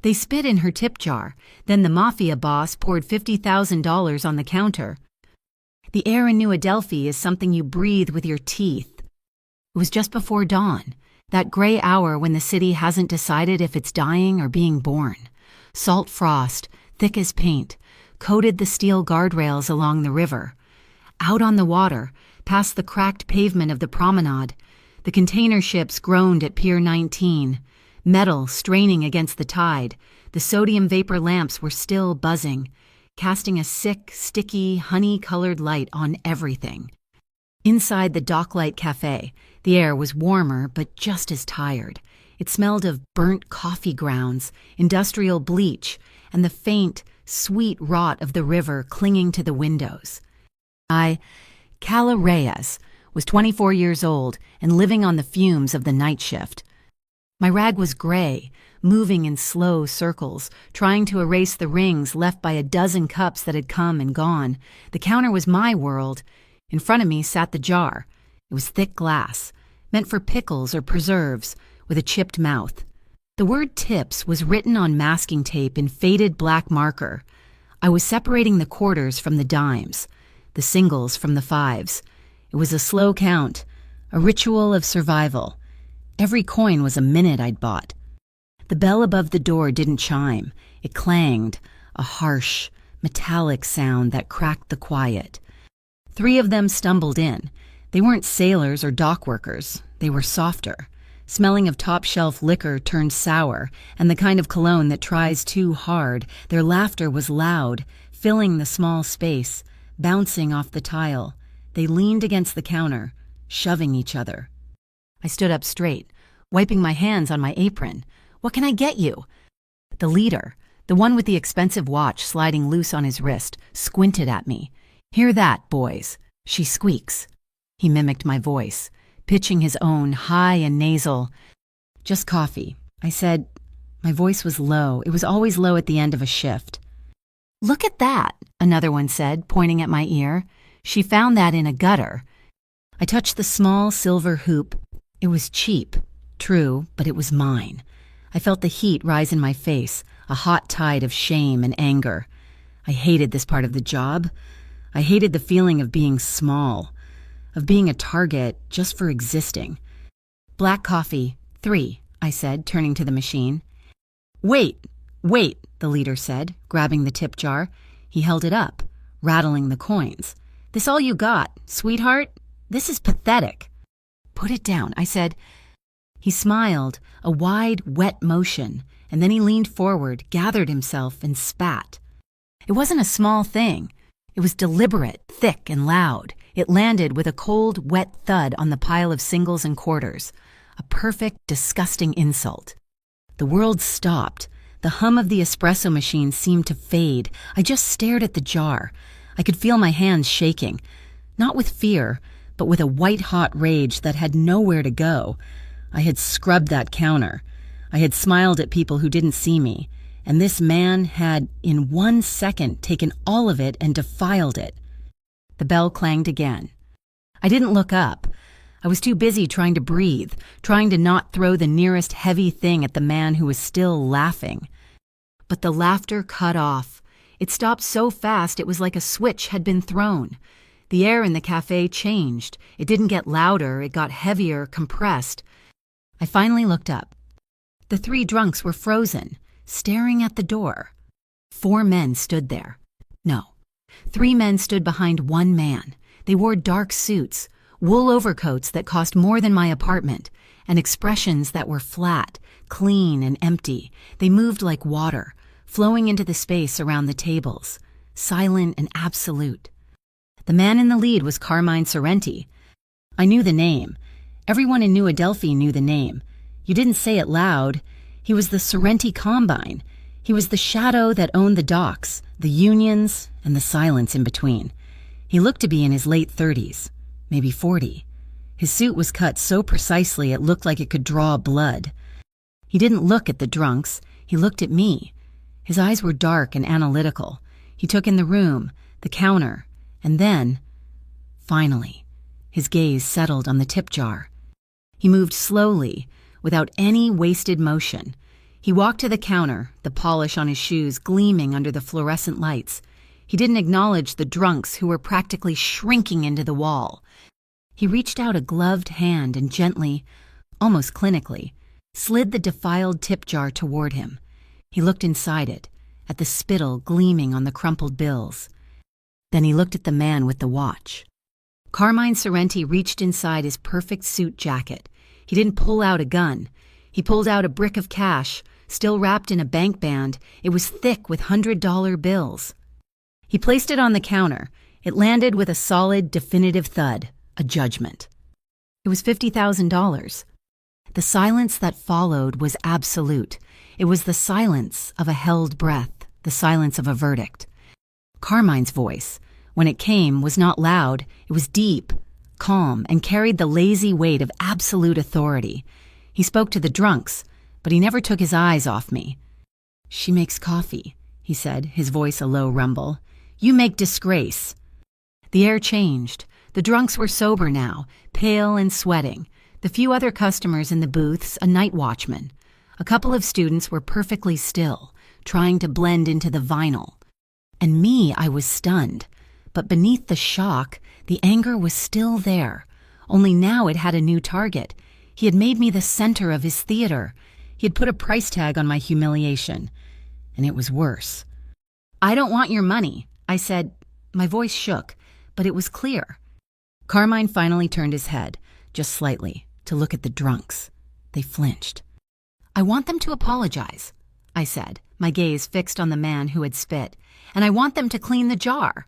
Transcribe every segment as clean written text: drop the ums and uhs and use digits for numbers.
They spit in her tip jar. Then the Mafia boss poured $50,000 on the counter. The air in New Adelphi is something you breathe with your teeth. It was just before dawn, that gray hour when the city hasn't decided if it's dying or being born. Salt frost, thick as paint, coated the steel guardrails along the river. Out on the water, past the cracked pavement of the promenade, the container ships groaned at Pier 19, metal straining against the tide. The sodium vapor lamps were still buzzing, casting a sick, sticky, honey-colored light on everything. Inside the Docklight Cafe, the air was warmer but just as tired. It smelled of burnt coffee grounds, industrial bleach, and the faint, sweet rot of the river clinging to the windows. Cala Reyes, was 24 years old and living on the fumes of the night shift. My rag was gray, moving in slow circles, trying to erase the rings left by a dozen cups that had come and gone. The counter was my world. In front of me sat the jar. It was thick glass, meant for pickles or preserves, with a chipped mouth. The word tips was written on masking tape in faded black marker. I was separating the quarters from the dimes, the singles from the fives. It was a slow count, a ritual of survival. Every coin was a minute I'd bought. The bell above the door didn't chime. It clanged, a harsh, metallic sound that cracked the quiet. 3 of them stumbled in. They weren't sailors or dock workers. They were softer, smelling of top-shelf liquor turned sour, and the kind of cologne that tries too hard. Their laughter was loud, filling the small space, bouncing off the tile. They leaned against the counter, shoving each other. I stood up straight, wiping my hands on my apron. "What can I get you?" The leader, the one with the expensive watch sliding loose on his wrist, squinted at me. "Hear that, boys? She squeaks." He mimicked my voice, pitching his own, high and nasal. "Just coffee," I said. My voice was low. It was always low at the end of a shift. "Look at that," another one said, pointing at my ear. "She found that in a gutter." I touched the small silver hoop. It was cheap, true, but it was mine. I felt the heat rise in my face, a hot tide of shame and anger. I hated this part of the job. I hated the feeling of being small, of being a target just for existing. "Black coffee, 3, I said, turning to the machine. Wait, the leader said, grabbing the tip jar. He held it up, rattling the coins. "This all you got, sweetheart? This is pathetic." "Put it down," I said. He smiled, a wide, wet motion, and then he leaned forward, gathered himself, and spat. It wasn't a small thing. It was deliberate, thick, and loud. It landed with a cold, wet thud on the pile of singles and quarters. A perfect, disgusting insult. The world stopped. The hum of the espresso machine seemed to fade. I just stared at the jar. I could feel my hands shaking, not with fear, but with a white-hot rage that had nowhere to go. I had scrubbed that counter. I had smiled at people who didn't see me, and this man had, in 1 second, taken all of it and defiled it. The bell clanged again. I didn't look up. I was too busy trying to breathe, trying to not throw the nearest heavy thing at the man who was still laughing. But the laughter cut off. It stopped so fast it was like a switch had been thrown. The air in the cafe changed. It didn't get louder, it got heavier, compressed. I finally looked up. The 3 drunks were frozen, staring at the door. 4 men stood there. No, 3 men stood behind 1 man. They wore dark suits, wool overcoats that cost more than my apartment, and expressions that were flat, clean, and empty. They moved like water, flowing into the space around the tables, silent and absolute. The man in the lead was Carmine Sorrenti. I knew the name. Everyone in New Adelphi knew the name. You didn't say it loud. He was the Sorrenti Combine. He was the shadow that owned the docks, the unions, and the silence in between. He looked to be in his late 30s, maybe 40. His suit was cut so precisely it looked like it could draw blood. He didn't look at the drunks. He looked at me. His eyes were dark and analytical. He took in the room, the counter, and then, finally, his gaze settled on the tip jar. He moved slowly, without any wasted motion. He walked to the counter, the polish on his shoes gleaming under the fluorescent lights. He didn't acknowledge the drunks who were practically shrinking into the wall. He reached out a gloved hand and gently, almost clinically, slid the defiled tip jar toward him. He looked inside it, at the spittle gleaming on the crumpled bills. Then he looked at the man with the watch. Carmine Sorrenti reached inside his perfect suit jacket. He didn't pull out a gun. He pulled out a brick of cash, still wrapped in a bank band. It was thick with $100 bills. He placed it on the counter. It landed with a solid, definitive thud, a judgment. It was $50,000. The silence that followed was absolute. It was the silence of a held breath, the silence of a verdict. Carmine's voice, when it came, was not loud. It was deep, calm, and carried the lazy weight of absolute authority. He spoke to the drunks, but he never took his eyes off me. "She makes coffee," he said, his voice a low rumble. "You make disgrace." The air changed. The drunks were sober now, pale and sweating. The few other customers in the booths, a night watchman. A couple of students were perfectly still, trying to blend into the vinyl. And me, I was stunned. But beneath the shock, the anger was still there. Only now it had a new target. He had made me the center of his theater. He had put a price tag on my humiliation. And it was worse. "I don't want your money," I said. My voice shook, but it was clear. Carmine finally turned his head, just slightly, to look at the drunks. They flinched. "I want them to apologize," I said, my gaze fixed on the man who had spit. "And I want them to clean the jar."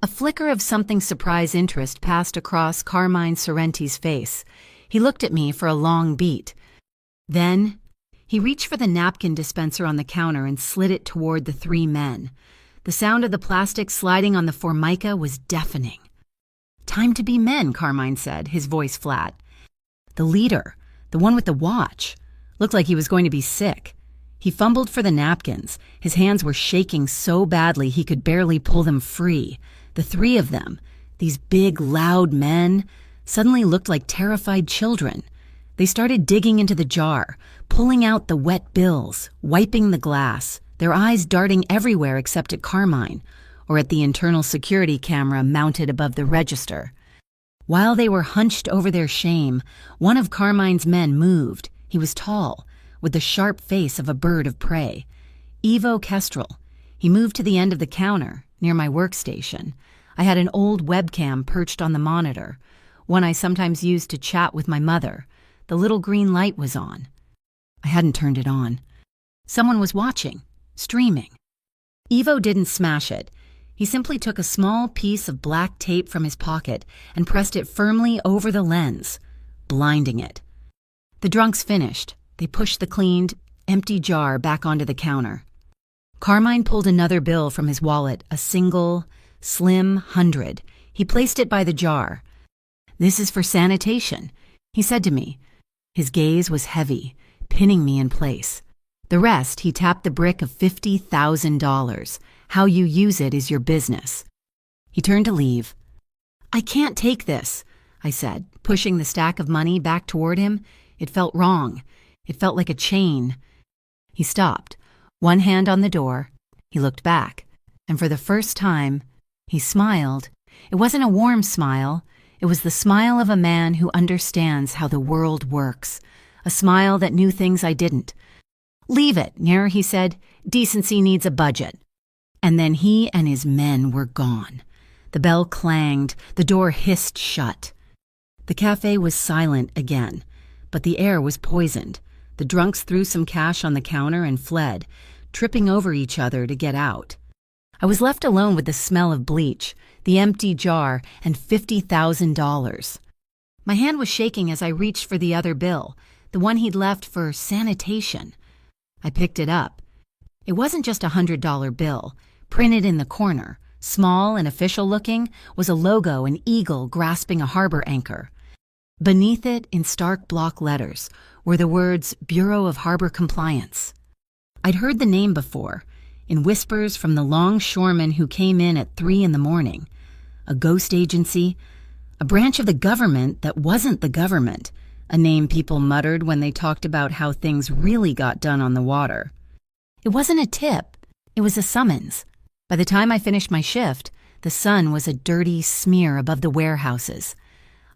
A flicker of something surprise interest passed across Carmine Sorrenti's face. He looked at me for a long beat. Then he reached for the napkin dispenser on the counter and slid it toward the three men. The sound of the plastic sliding on the formica was deafening. "Time to be men," Carmine said, his voice flat. The leader, the one with the watch, looked like he was going to be sick. He fumbled for the napkins. His hands were shaking so badly he could barely pull them free. The three of them, these big, loud men, suddenly looked like terrified children. They started digging into the jar, pulling out the wet bills, wiping the glass, their eyes darting everywhere except at Carmine, or at the internal security camera mounted above the register. While they were hunched over their shame, one of Carmine's men moved. He was tall, with the sharp face of a bird of prey. Ivo Kestrel. He moved to the end of the counter, near my workstation. I had an old webcam perched on the monitor, one I sometimes used to chat with my mother. The little green light was on. I hadn't turned it on. Someone was watching, streaming. Ivo didn't smash it. He simply took a small piece of black tape from his pocket and pressed it firmly over the lens, blinding it. The drunks finished. They pushed the cleaned, empty jar back onto the counter. Carmine pulled another bill from his wallet, a single, slim 100. He placed it by the jar. "This is for sanitation," he said to me. His gaze was heavy, pinning me in place. The rest, he tapped the brick of $50,000. "How you use it is your business." He turned to leave. "I can't take this," I said, pushing the stack of money back toward him. It felt wrong. It felt like a chain. He stopped, one hand on the door. He looked back, and for the first time, he smiled. It wasn't a warm smile. It was the smile of a man who understands how the world works, a smile that knew things I didn't. "Leave it, Nair," he said. "Decency needs a budget." And then he and his men were gone. The bell clanged, the door hissed shut. The cafe was silent again, but the air was poisoned. The drunks threw some cash on the counter and fled, tripping over each other to get out. I was left alone with the smell of bleach, the empty jar, and $50,000. My hand was shaking as I reached for the other bill, the one he'd left for sanitation. I picked it up. It wasn't just a $100 bill. Printed in the corner, small and official looking, was a logo, an eagle grasping a harbor anchor. Beneath it, in stark block letters, were the words Bureau of Harbor Compliance. I'd heard the name before, in whispers from the longshoremen who came in at 3 a.m. A ghost agency, a branch of the government that wasn't the government, a name people muttered when they talked about how things really got done on the water. It wasn't a tip, it was a summons. By the time I finished my shift, the sun was a dirty smear above the warehouses.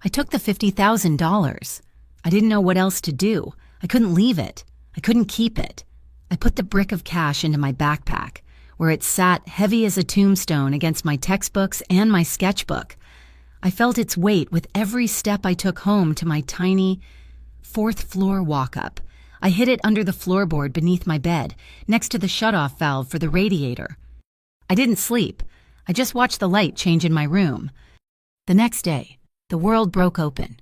I took the $50,000. I didn't know what else to do. I couldn't leave it. I couldn't keep it. I put the brick of cash into my backpack, where it sat heavy as a tombstone against my textbooks and my sketchbook. I felt its weight with every step I took home to my tiny fourth-floor walk-up. I hid it under the floorboard beneath my bed, next to the shutoff valve for the radiator. I didn't sleep. I just watched the light change in my room. The next day, the world broke open.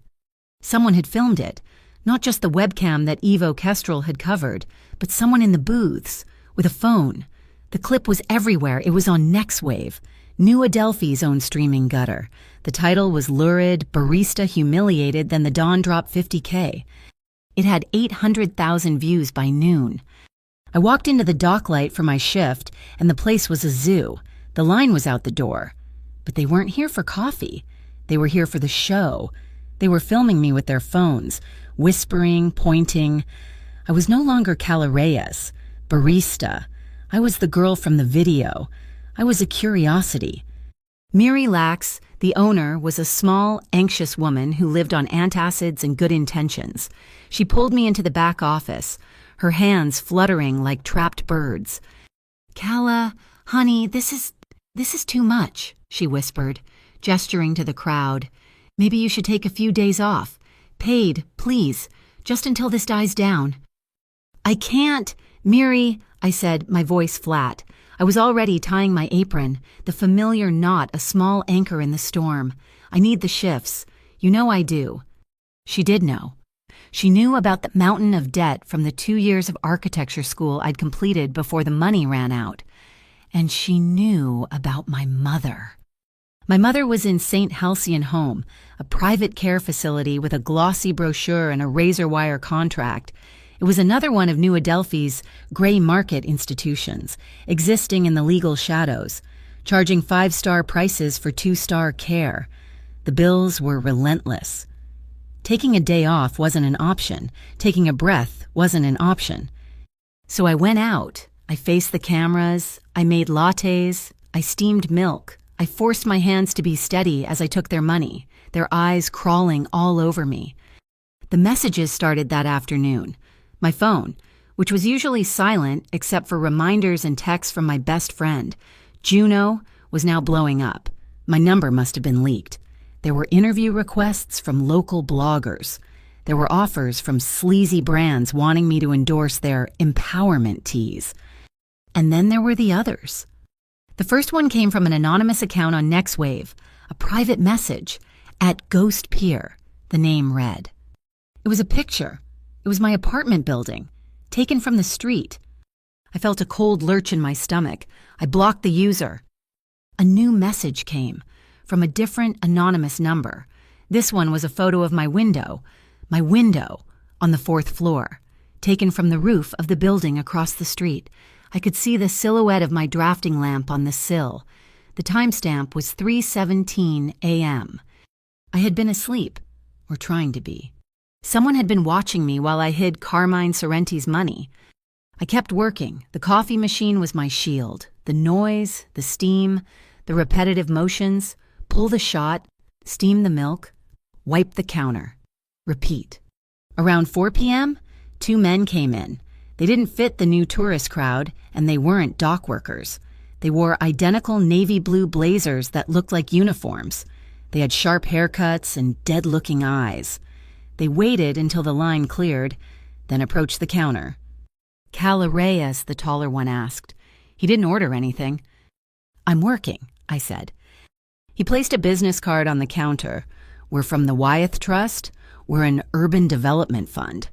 Someone had filmed it, not just the webcam that Evo Kestrel had covered, but someone in the booths, with a phone. The clip was everywhere. It was on NextWave, New Adelphi's own streaming gutter. The title was lurid, barista humiliated, then the Dawn dropped $50K. It had 800,000 views by noon. I walked into the docklight for my shift, and the place was a zoo. The line was out the door. But they weren't here for coffee. They were here for the show. They were filming me with their phones, whispering, pointing. I was no longer Cala Reyes, barista. I was the girl from the video. I was a curiosity. Miri Lax, the owner, was a small, anxious woman who lived on antacids and good intentions. She pulled me into the back office, her hands fluttering like trapped birds. "Cala, honey, this is too much," she whispered, gesturing to the crowd. "Maybe you should take a few days off. Paid, please, just until this dies down." "I can't, Miri," I said, my voice flat. I was already tying my apron, the familiar knot a small anchor in the storm. "I need the shifts. You know I do." She did know. She knew about the mountain of debt from the 2 years of architecture school I'd completed before the money ran out. And she knew about my mother. My mother was in St. Halcyon Home, a private care facility with a glossy brochure and a razor wire contract. It was another one of New Adelphi's gray market institutions, existing in the legal shadows, charging 5-star prices for 2-star care. The bills were relentless. Taking a day off wasn't an option. Taking a breath wasn't an option. So I went out. I faced the cameras. I made lattes. I steamed milk. I forced my hands to be steady as I took their money, their eyes crawling all over me. The messages started that afternoon. My phone, which was usually silent except for reminders and texts from my best friend, Juno, was now blowing up. My number must have been leaked. There were interview requests from local bloggers. There were offers from sleazy brands wanting me to endorse their empowerment teas. And then there were the others. The first one came from an anonymous account on NextWave, a private message, at Ghost Pier, the name read. It was a picture. It was my apartment building, taken from the street. I felt a cold lurch in my stomach. I blocked the user. A new message came from a different anonymous number. This one was a photo of my window on the 4th floor, taken from the roof of the building across the street. I could see the silhouette of my drafting lamp on the sill. The timestamp was 3:17 a.m. I had been asleep, or trying to be. Someone had been watching me while I hid Carmine Sorrenti's money. I kept working. The coffee machine was my shield. The noise, the steam, the repetitive motions. Pull the shot, steam the milk, wipe the counter. Repeat. Around 4 p.m., 2 men came in. They didn't fit the new tourist crowd, and they weren't dock workers. They wore identical navy blue blazers that looked like uniforms. They had sharp haircuts and dead-looking eyes. They waited until the line cleared, then approached the counter. "Cala Reyes," the taller one asked. He didn't order anything. "I'm working," I said. He placed a business card on the counter. "We're from the Wyeth Trust. We're an urban development fund."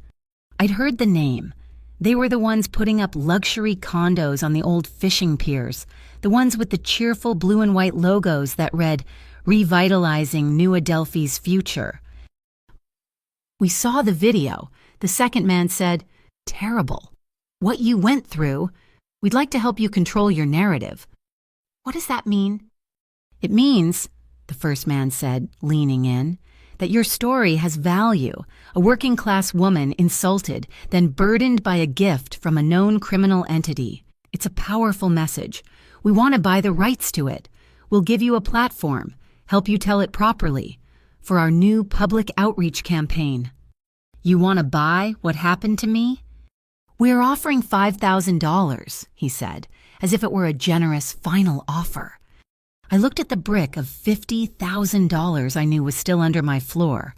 I'd heard the name. They were the ones putting up luxury condos on the old fishing piers, the ones with the cheerful blue and white logos that read, "Revitalizing New Adelphi's Future." "We saw the video," the second man said. "Terrible. What you went through. We'd like to help you control your narrative." "What does that mean?" "It means," the first man said, leaning in, "that that your story has value, a working-class woman insulted, then burdened by a gift from a known criminal entity. It's a powerful message. We want to buy the rights to it. We'll give you a platform, help you tell it properly, for our new public outreach campaign. You want to buy what happened to me? We're offering $5,000, he said, as if it were a generous final offer. I looked at the brick of $50,000 I knew was still under my floor.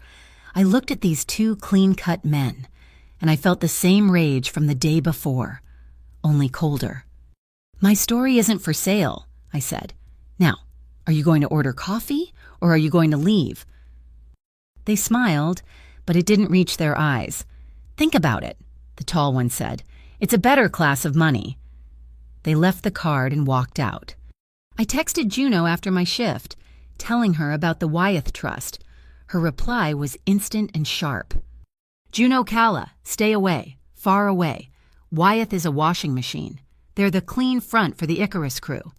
I looked at these two clean-cut men, and I felt the same rage from the day before, only colder. My story isn't for sale, I said. Now, are you going to order coffee, or are you going to leave? They smiled, but it didn't reach their eyes. Think about it, the tall one said. It's a better class of money. They left the card and walked out. I texted Juno after my shift, telling her about the Wyeth Trust. Her reply was instant and sharp. Juno Calla, stay away, far away. Wyeth is a washing machine. They're the clean front for the Icarus crew.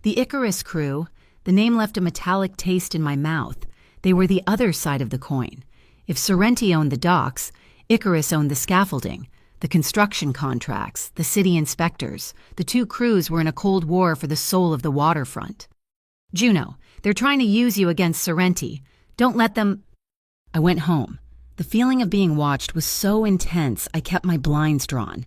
The Icarus crew, the name left a metallic taste in my mouth. They were the other side of the coin. If Sorrenti owned the docks, Icarus owned the scaffolding, the construction contracts, the city inspectors. The two crews were in a cold war for the soul of the waterfront. Juno, they're trying to use you against Sorrenti. Don't let them... I went home. The feeling of being watched was so intense I kept my blinds drawn.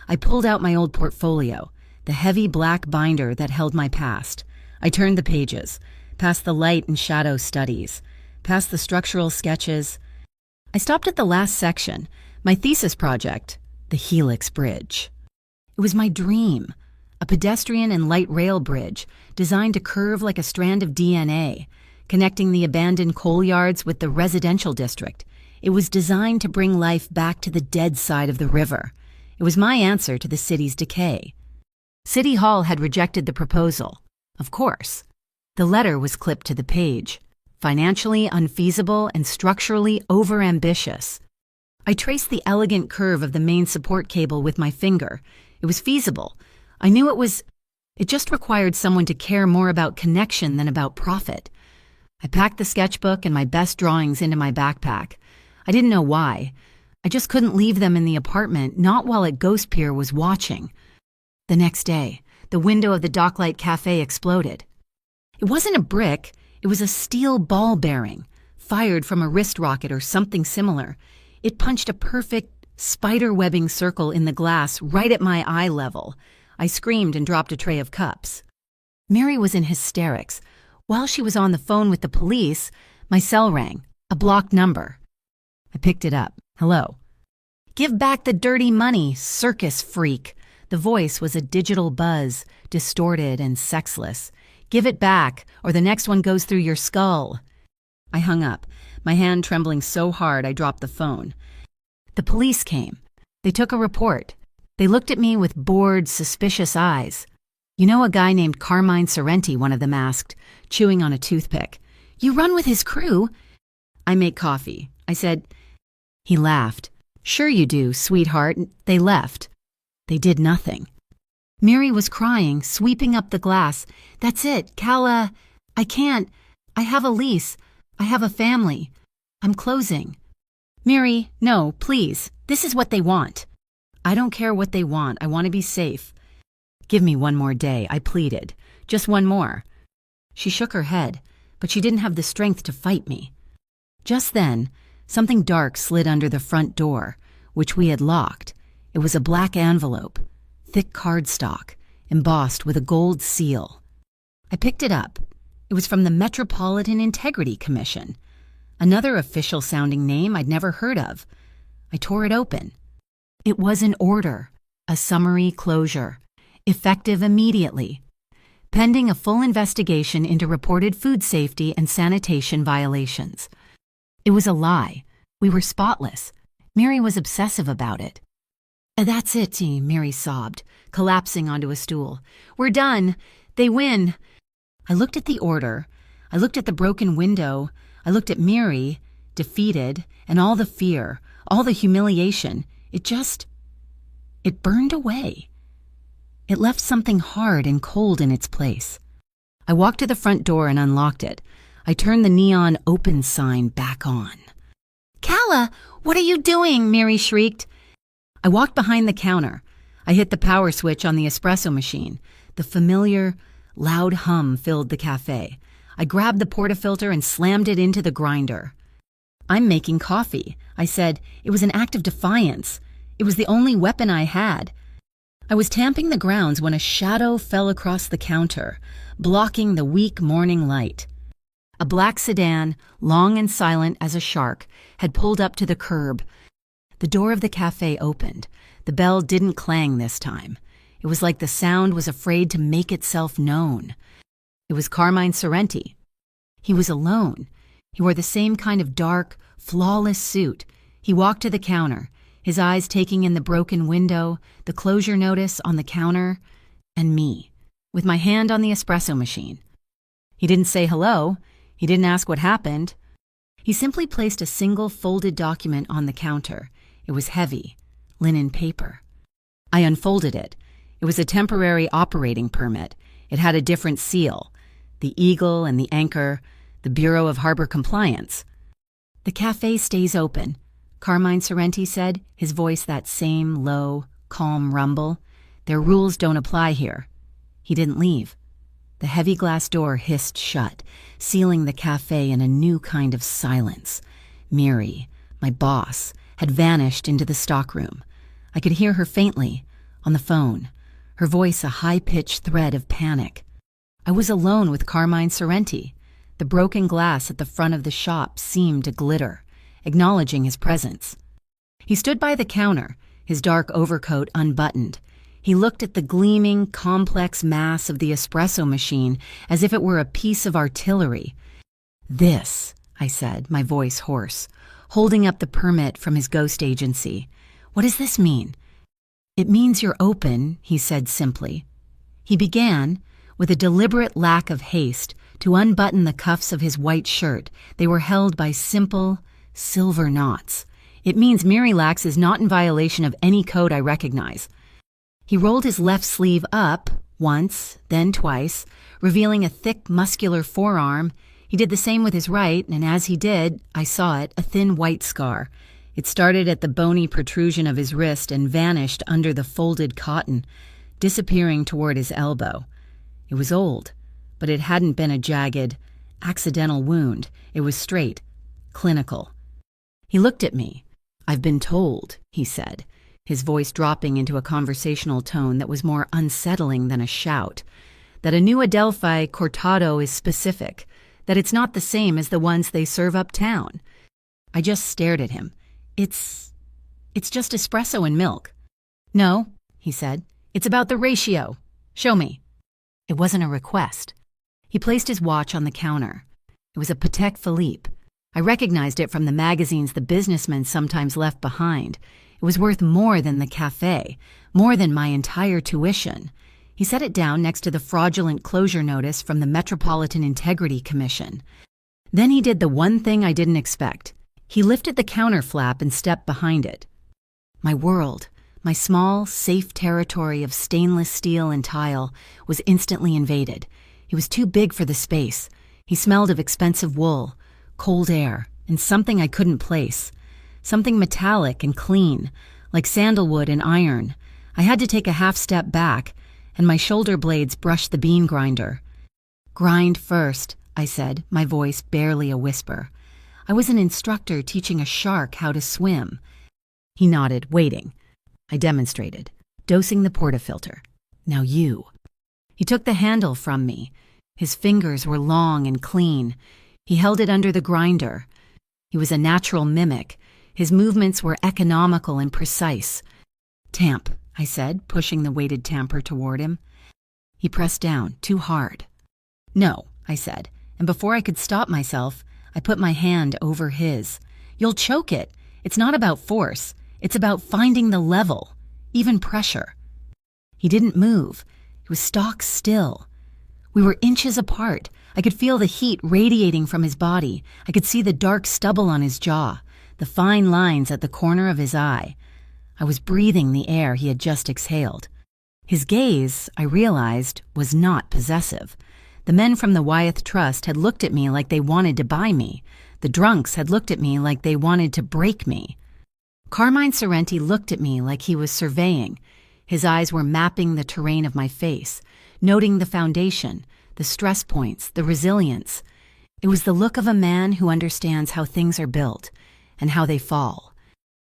I pulled out my old portfolio, the heavy black binder that held my past. I turned the pages, past the light and shadow studies, past the structural sketches. I stopped at the last section, my thesis project, the Helix Bridge. It was my dream, a pedestrian and light rail bridge designed to curve like a strand of DNA, connecting the abandoned coal yards with the residential district. It was designed to bring life back to the dead side of the river. It was my answer to the city's decay. City Hall had rejected the proposal. Of course. The letter was clipped to the page. Financially unfeasible and structurally overambitious. I traced the elegant curve of the main support cable with my finger. It was feasible. I knew it just required someone to care more about connection than about profit. I packed the sketchbook and my best drawings into my backpack. I didn't know why. I just couldn't leave them in the apartment, not while a ghost peer was watching. The next day, the window of the Docklight Cafe exploded. It wasn't a brick, it was a steel ball bearing, fired from a wrist rocket or something similar. It punched a perfect spider-webbing circle in the glass right at my eye level. I screamed and dropped a tray of cups. Mary was in hysterics. While she was on the phone with the police, my cell rang, a blocked number. I picked it up. Hello. Give back the dirty money, circus freak. The voice was a digital buzz, distorted and sexless. Give it back, or the next one goes through your skull. I hung up, my hand trembling so hard I dropped the phone. The police came. They took a report. They looked at me with bored, suspicious eyes. You know a guy named Carmine Sorrenti, one of them asked, chewing on a toothpick. You run with his crew? I make coffee. I said. He laughed. Sure you do, sweetheart. They left. They did nothing. Mary was crying, sweeping up the glass. That's it, Calla. I can't. I have a lease. I have a family. I'm closing. Mary, no, please. This is what they want. I don't care what they want. I want to be safe. Give me one more day, I pleaded. Just one more. She shook her head, but she didn't have the strength to fight me. Just then, something dark slid under the front door, which we had locked. It was a black envelope, thick cardstock, embossed with a gold seal. I picked it up. It was from the Metropolitan Integrity Commission, another official-sounding name I'd never heard of. I tore it open. It was an order, a summary closure, effective immediately, pending a full investigation into reported food safety and sanitation violations. It was a lie. We were spotless. Mary was obsessive about it. That's it, Mary sobbed, collapsing onto a stool. We're done. They win. I looked at the order. I looked at the broken window. I looked at Mary, defeated, and all the fear, all the humiliation. It burned away. It left something hard and cold in its place. I walked to the front door and unlocked it. I turned the neon open sign back on. "Calla, what are you doing?" Mary shrieked. I walked behind the counter. I hit the power switch on the espresso machine. The familiar, loud hum filled the cafe. I grabbed the portafilter and slammed it into the grinder. "I'm making coffee," I said. It was an act of defiance. It was the only weapon I had. I was tamping the grounds when a shadow fell across the counter, blocking the weak morning light. A black sedan, long and silent as a shark, had pulled up to the curb. The door of the cafe opened. The bell didn't clang this time. It was like the sound was afraid to make itself known. It was Carmine Sorrenti. He was alone. He wore the same kind of dark, flawless suit. He walked to the counter, his eyes taking in the broken window, the closure notice on the counter, and me, with my hand on the espresso machine. He didn't say hello. He didn't ask what happened. He simply placed a single folded document on the counter. It was heavy, linen paper. I unfolded it. It was a temporary operating permit. It had a different seal, the eagle and the anchor, the Bureau of Harbor Compliance. "The cafe stays open," Carmine Sorrenti said, his voice that same low, calm rumble. "Their rules don't apply here." He didn't leave. The heavy glass door hissed shut, sealing the cafe in a new kind of silence. Miri, my boss, had vanished into the stockroom. I could hear her faintly, on the phone, her voice a high-pitched thread of panic. I was alone with Carmine Sorrenti. The broken glass at the front of the shop seemed to glitter, acknowledging his presence. He stood by the counter, his dark overcoat unbuttoned. He looked at the gleaming, complex mass of the espresso machine as if it were a piece of artillery. "This," I said, my voice hoarse, holding up the permit from his ghost agency. "What does this mean?" "It means you're open," he said simply. He began, with a deliberate lack of haste, to unbutton the cuffs of his white shirt. They were held by simple, silver knots. "It means Mirilax is not in violation of any code I recognize." He rolled his left sleeve up, once, then twice, revealing a thick, muscular forearm. He did the same with his right, and as he did, I saw it, a thin white scar. It started at the bony protrusion of his wrist and vanished under the folded cotton, disappearing toward his elbow. It was old, but it hadn't been a jagged, accidental wound. It was straight, clinical. He looked at me. "I've been told," he said, his voice dropping into a conversational tone that was more unsettling than a shout, "that a new Adelphi cortado is specific, that it's not the same as the ones they serve uptown." I just stared at him. It's just espresso and milk." "No," he said. "It's about the ratio. Show me." It wasn't a request. He placed his watch on the counter. It was a Patek Philippe. I recognized it from the magazines the businessmen sometimes left behind. It was worth more than the cafe, more than my entire tuition. He set it down next to the fraudulent closure notice from the Metropolitan Integrity Commission. Then he did the one thing I didn't expect. He lifted the counter flap and stepped behind it. My world, my small, safe territory of stainless steel and tile, was instantly invaded. It was too big for the space. He smelled of expensive wool, cold air, and something I couldn't place. Something metallic and clean, like sandalwood and iron. I had to take a half step back, and my shoulder blades brushed the bean grinder. "Grind first," I said, my voice barely a whisper. I was an instructor teaching a shark how to swim. He nodded, waiting. I demonstrated, dosing the portafilter. "Now you." He took the handle from me. His fingers were long and clean. He held it under the grinder. He was a natural mimic. His movements were economical and precise. "Tamp," I said, pushing the weighted tamper toward him. He pressed down, too hard. "No," I said, and before I could stop myself, I put my hand over his. "You'll choke it. It's not about force. It's about finding the level, even pressure." He didn't move. He was stock still. We were inches apart. I could feel the heat radiating from his body. I could see the dark stubble on his jaw, the fine lines at the corner of his eye. I was breathing the air he had just exhaled. His gaze, I realized, was not possessive. The men from the Wyeth Trust had looked at me like they wanted to buy me. The drunks had looked at me like they wanted to break me. Carmine Sorrenti looked at me like he was surveying. His eyes were mapping the terrain of my face, noting the foundation, the stress points, the resilience. It was the look of a man who understands how things are built and how they fall.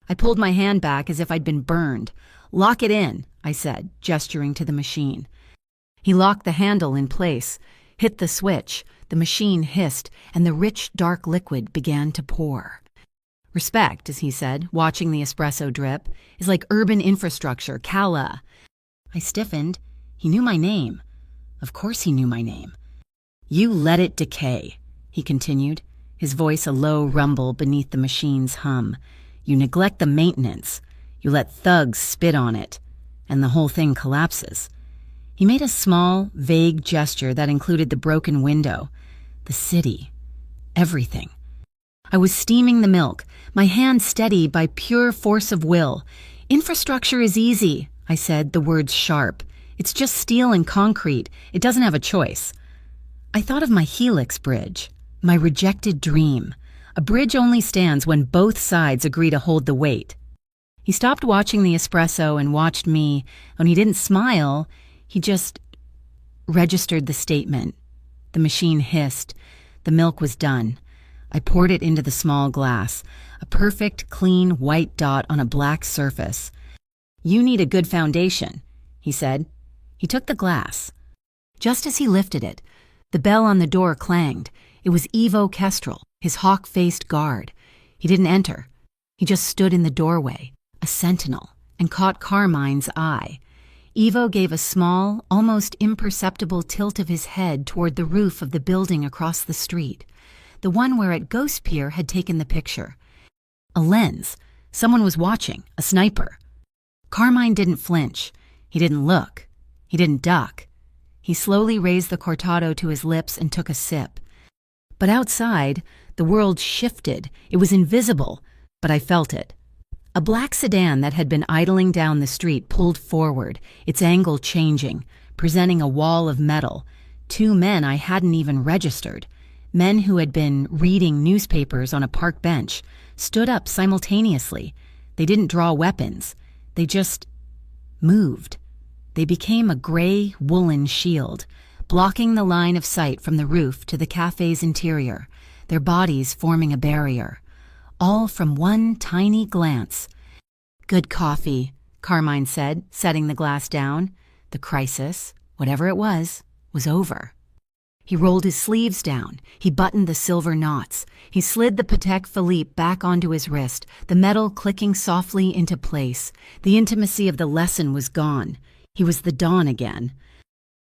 I pulled my hand back as if I'd been burned. "Lock it in," I said, gesturing to the machine. He locked the handle in place, hit the switch, the machine hissed, and the rich, dark liquid began to pour. "Respect," as he said, watching the espresso drip, "is like urban infrastructure, Cala." I stiffened. He knew my name. Of course he knew my name. "You let it decay," he continued, his voice a low rumble beneath the machine's hum. "You neglect the maintenance. You let thugs spit on it, and the whole thing collapses." He made a small, vague gesture that included the broken window, the city, everything. I was steaming the milk, my hand steady by pure force of will. "Infrastructure is easy," I said, the words sharp. "It's just steel and concrete. It doesn't have a choice." I thought of my Helix bridge, my rejected dream. A bridge only stands when both sides agree to hold the weight. He stopped watching the espresso and watched me. When he didn't smile, he just registered the statement. The machine hissed. The milk was done. I poured it into the small glass, a perfect, clean, white dot on a black surface. "You need a good foundation," he said. He took the glass. Just as he lifted it, the bell on the door clanged. It was Ivo Kestrel, his hawk-faced guard. He didn't enter. He just stood in the doorway, a sentinel, and caught Carmine's eye. Ivo gave a small, almost imperceptible tilt of his head toward the roof of the building across the street, the one where at Ghost Pier had taken the picture. A lens. Someone was watching, a sniper. Carmine didn't flinch. He didn't look. He didn't duck. He slowly raised the cortado to his lips and took a sip. But outside, the world shifted. It was invisible, but I felt it. A black sedan that had been idling down the street pulled forward, its angle changing, presenting a wall of metal. Two men I hadn't even registered. Men who had been reading newspapers on a park bench stood up simultaneously. They didn't draw weapons. They just moved. They became a gray woolen shield, blocking the line of sight from the roof to the cafe's interior, their bodies forming a barrier. All from one tiny glance. "Good coffee," Carmine said, setting the glass down. The crisis, whatever it was over. He rolled his sleeves down. He buttoned the silver knots. He slid the Patek Philippe back onto his wrist, the metal clicking softly into place. The intimacy of the lesson was gone. He was the Don again.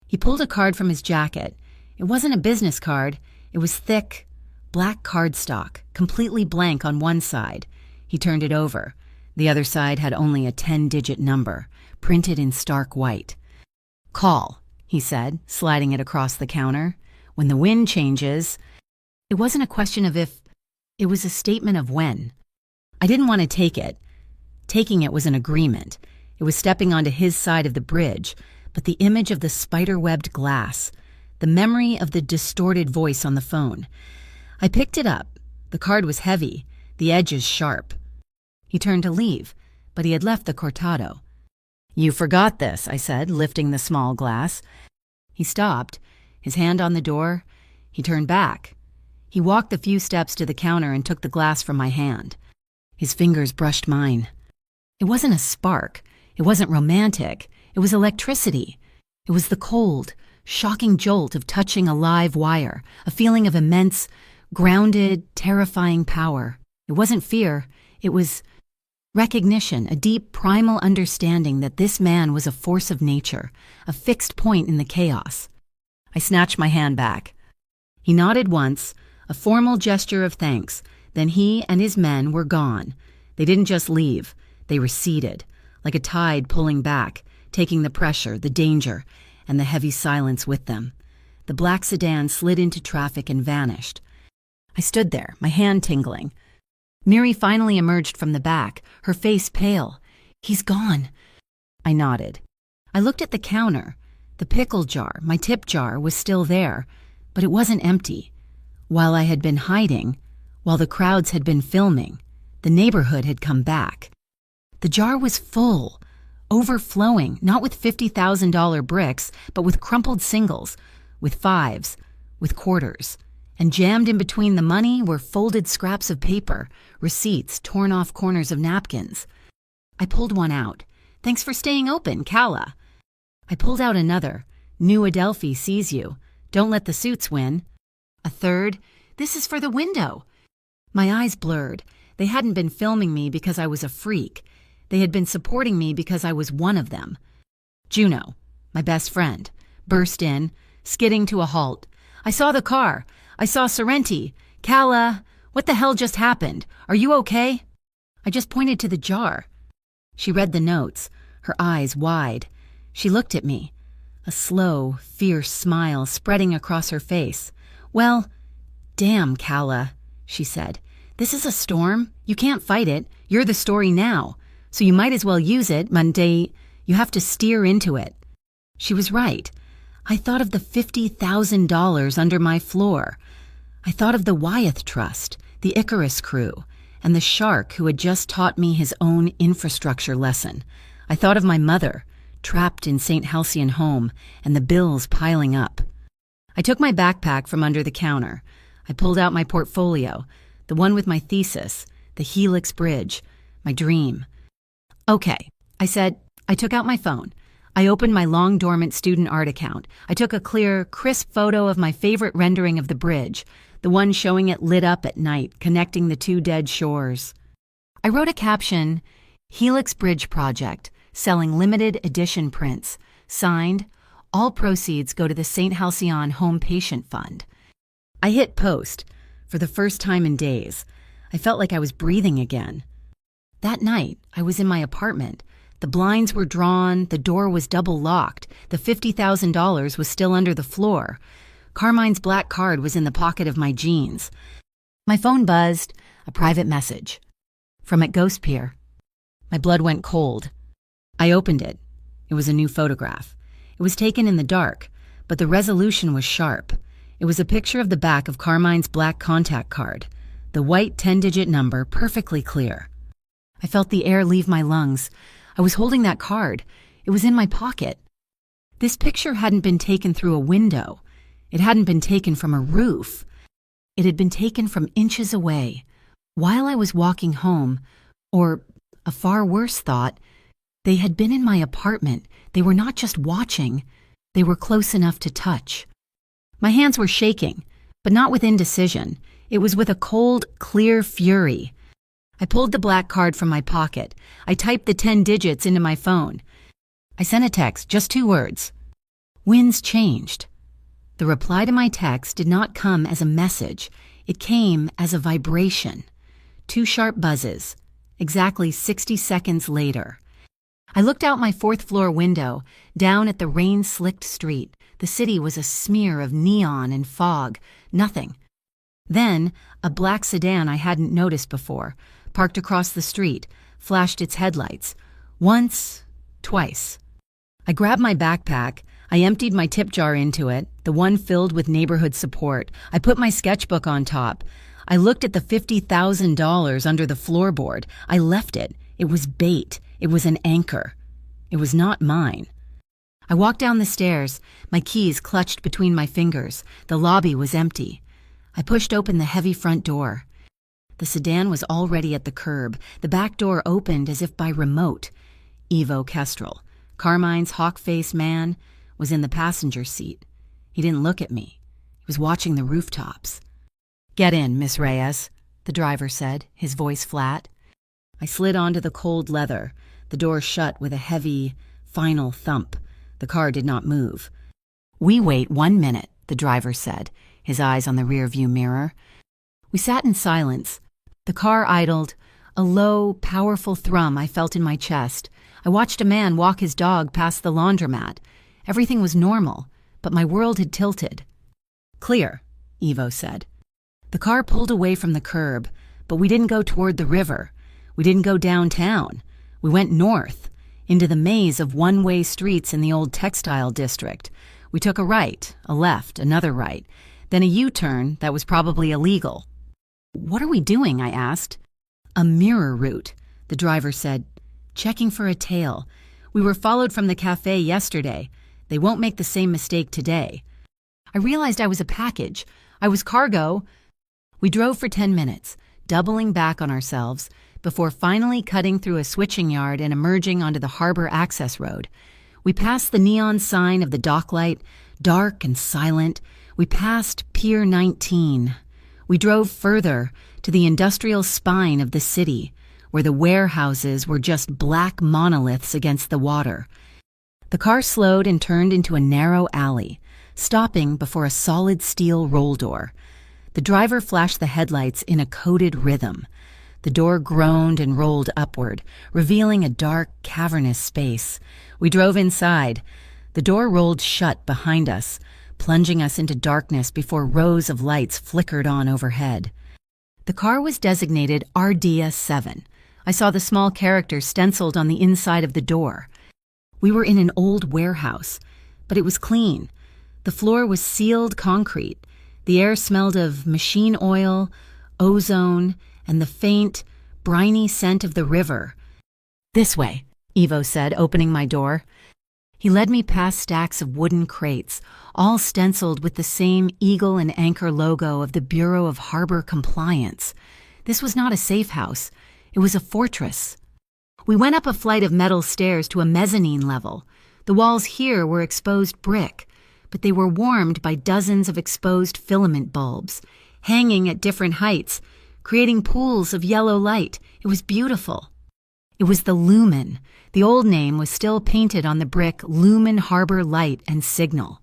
He pulled a card from his jacket. It wasn't a business card. It was thick, black cardstock, completely blank on one side. He turned it over. The other side had only a 10-digit number, printed in stark white. "Call," he said, sliding it across the counter. "When the wind changes." It wasn't a question of if, it was a statement of when. I didn't want to take it. Taking it was an agreement. It was stepping onto his side of the bridge, but the image of the spider-webbed glass, the memory of the distorted voice on the phone. I picked it up. The card was heavy, the edges sharp. He turned to leave, but he had left the cortado. "You forgot this," I said, lifting the small glass. He stopped, his hand on the door. He turned back. He walked a few steps to the counter and took the glass from my hand. His fingers brushed mine. It wasn't a spark. It wasn't romantic. It was electricity. It was the cold, shocking jolt of touching a live wire, a feeling of immense, grounded, terrifying power. It wasn't fear. It was recognition, a deep, primal understanding that this man was a force of nature, a fixed point in the chaos. I snatched my hand back. He nodded once, a formal gesture of thanks. Then he and his men were gone. They didn't just leave. They receded, like a tide pulling back, taking the pressure, the danger, and the heavy silence with them. The black sedan slid into traffic and vanished. I stood there, my hand tingling. Miri finally emerged from the back, her face pale. "He's gone." I nodded. I looked at the counter. The pickle jar, my tip jar, was still there, but it wasn't empty. While I had been hiding, while the crowds had been filming, the neighborhood had come back. The jar was full, overflowing, not with $50,000 bricks, but with crumpled singles, with fives, with quarters. And jammed in between the money were folded scraps of paper, receipts, torn off corners of napkins. I pulled one out. "Thanks for staying open, Calla." I pulled out another. "New Adelphi sees you. Don't let the suits win." A third. "This is for the window." My eyes blurred. They hadn't been filming me because I was a freak. They had been supporting me because I was one of them. Juno, my best friend, burst in, skidding to a halt. "I saw the car. I saw Sorrenti. Calla, what the hell just happened? Are you okay?" I just pointed to the jar. She read the notes, her eyes wide. She looked at me, a slow, fierce smile spreading across her face. "Well, damn, Calla," she said. "This is a storm. You can't fight it. You're the story now. So you might as well use it, Monday. You have to steer into it." She was right. I thought of the $50,000 under my floor. I thought of the Wyeth Trust, the Icarus crew, and the shark who had just taught me his own infrastructure lesson. I thought of my mother, trapped in St. Halcyon home, and the bills piling up. I took my backpack from under the counter. I pulled out my portfolio, the one with my thesis, the Helix Bridge, my dream. "Okay," I said. I took out my phone. I opened my long-dormant student art account. I took a clear, crisp photo of my favorite rendering of the bridge, the one showing it lit up at night, connecting the two dead shores. I wrote a caption, "Helix Bridge Project, selling limited edition prints. Signed, all proceeds go to the St. Halcyon Home Patient Fund." I hit post. For the first time in days, I felt like I was breathing again. That night, I was in my apartment. The blinds were drawn, the door was double locked, the $50,000 was still under the floor. Carmine's black card was in the pocket of my jeans. My phone buzzed, a private message. From at Ghost Pier. My blood went cold. I opened it. It was a new photograph. It was taken in the dark, but the resolution was sharp. It was a picture of the back of Carmine's black contact card, the white 10-digit number perfectly clear. I felt the air leave my lungs. I was holding that card. It was in my pocket. This picture hadn't been taken through a window. It hadn't been taken from a roof. It had been taken from inches away, while I was walking home, or, a far worse thought, they had been in my apartment. They were not just watching. They were close enough to touch. My hands were shaking, but not with indecision. It was with a cold, clear fury. I pulled the black card from my pocket. I typed the 10 digits into my phone. I sent a text, just 2 words. "Winds changed." The reply to my text did not come as a message. It came as a vibration. 2 sharp buzzes, exactly 60 seconds later. I looked out my 4th-floor window, down at the rain-slicked street. The city was a smear of neon and fog. Nothing. Then, a black sedan I hadn't noticed before, parked across the street, flashed its headlights. Once, twice. I grabbed my backpack. I emptied my tip jar into it, the one filled with neighborhood support. I put my sketchbook on top. I looked at the $50,000 under the floorboard. I left it. It was bait. It was an anchor. It was not mine. I walked down the stairs, my keys clutched between my fingers. The lobby was empty. I pushed open the heavy front door. The sedan was already at the curb. The back door opened as if by remote. Ivo Kestrel, Carmine's hawk-faced man, was in the passenger seat. He didn't look at me. He was watching the rooftops. "Get in, Miss Reyes," the driver said, his voice flat. I slid onto the cold leather. The door shut with a heavy, final thump. The car did not move. "We wait 1 minute," the driver said, his eyes on the rearview mirror. We sat in silence. The car idled. A low, powerful thrum I felt in my chest. I watched a man walk his dog past the laundromat. Everything was normal, but my world had tilted. "Clear," Ivo said. The car pulled away from the curb, but we didn't go toward the river. We didn't go downtown. We went north. into the maze of one-way streets in the old textile district. We took a right, a left, another right, then a U-turn that was probably illegal. "What are we doing?" I asked. "A mirror route," the driver said. "Checking for a tail. We were followed from the cafe yesterday. They won't make the same mistake today." I realized I was a package. I was cargo. We drove for 10 minutes, doubling back on ourselves, before finally cutting through a switching yard and emerging onto the harbor access road. We passed the neon sign of the docklight, dark and silent. We passed Pier 19. We drove further to the industrial spine of the city, where the warehouses were just black monoliths against the water. The car slowed and turned into a narrow alley, stopping before a solid steel roll door. The driver flashed the headlights in a coded rhythm. The door groaned and rolled upward, revealing a dark, cavernous space. We drove inside. The door rolled shut behind us, plunging us into darkness before rows of lights flickered on overhead. The car was designated Ardea 7. I saw the small character stenciled on the inside of the door. We were in an old warehouse, but it was clean. The floor was sealed concrete. The air smelled of machine oil, ozone, and the faint, briny scent of the river. "This way," Ivo said, opening my door. He led me past stacks of wooden crates, all stenciled with the same eagle and anchor logo of the Bureau of Harbor Compliance. This was not a safe house. It was a fortress. We went up a flight of metal stairs to a mezzanine level. The walls here were exposed brick, but they were warmed by dozens of exposed filament bulbs, hanging at different heights, creating pools of yellow light. It was beautiful. It was the Lumen. The old name was still painted on the brick Lumen Harbor Light and Signal,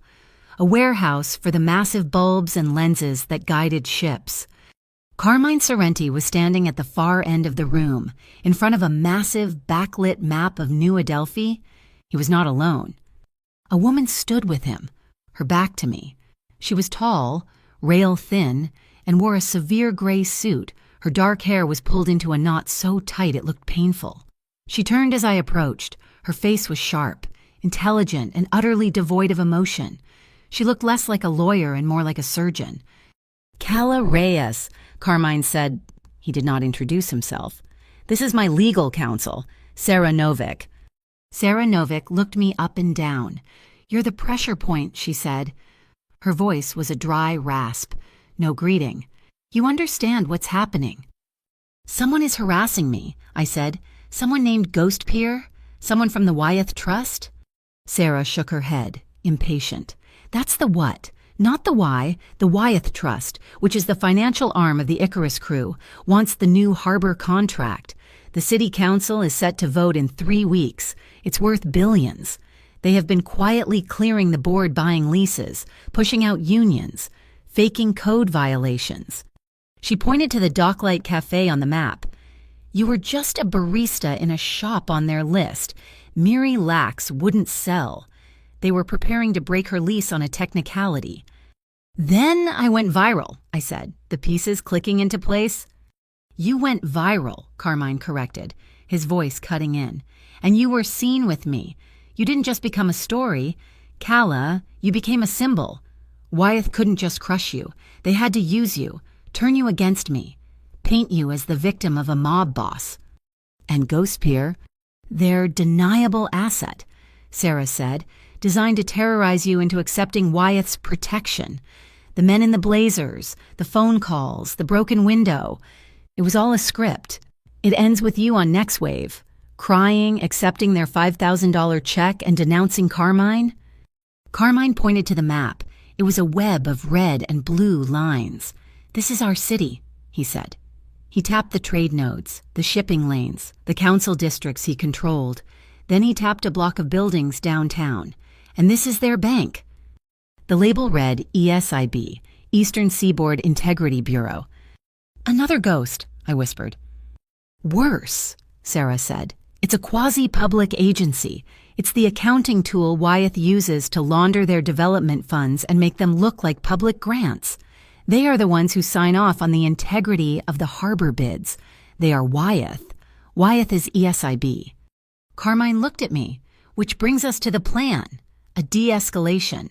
a warehouse for the massive bulbs and lenses that guided ships. Carmine Sorrenti was standing at the far end of the room, in front of a massive backlit map of New Adelphi. He was not alone. A woman stood with him, her back to me. She was tall, rail-thin, and wore a severe gray suit. Her dark hair was pulled into a knot so tight it looked painful. She turned as I approached. Her face was sharp, intelligent, and utterly devoid of emotion. She looked less like a lawyer and more like a surgeon. "Calla Reyes," Carmine said. He did not introduce himself. "This is my legal counsel, Sarah Novick." Sarah Novick looked me up and down. "You're the pressure point," she said. Her voice was a dry rasp. No greeting. "You understand what's happening." "Someone is harassing me," I said. "Someone named Ghost Pier? Someone from the Wyeth Trust?" Sarah shook her head, impatient. "That's the what, not the why. The Wyeth Trust, which is the financial arm of the Icarus crew, wants the new harbor contract. The city council is set to vote in 3 weeks. It's worth billions. They have been quietly clearing the board buying leases, pushing out unions, faking code violations." She pointed to the Docklight Cafe on the map. "You were just a barista in a shop on their list. Miri Lax wouldn't sell. They were preparing to break her lease on a technicality." "Then I went viral," I said, the pieces clicking into place. "You went viral," Carmine corrected, his voice cutting in. "And you were seen with me. You didn't just become a story. Calla, you became a symbol. Wyeth couldn't just crush you. They had to use you, turn you against me, paint you as the victim of a mob boss." "And Ghost Pier, their deniable asset," Sarah said, "designed to terrorize you into accepting Wyeth's protection. The men in the blazers, the phone calls, the broken window. It was all a script. It ends with you on Next Wave, crying, accepting their $5,000 check, and denouncing Carmine." Carmine pointed to the map. It was a web of red and blue lines. "This is our city," he said. He tapped the trade nodes, the shipping lanes, the council districts he controlled. Then he tapped a block of buildings downtown. "And this is their bank." The label read ESIB, Eastern Seaboard Integrity Bureau. "Another ghost," I whispered. "Worse," Sarah said. "It's a quasi-public agency. It's the accounting tool Wyeth uses to launder their development funds and make them look like public grants. They are the ones who sign off on the integrity of the harbor bids. They are Wyeth. Wyeth is ESIB. Carmine looked at me, which brings us to the plan, a de-escalation.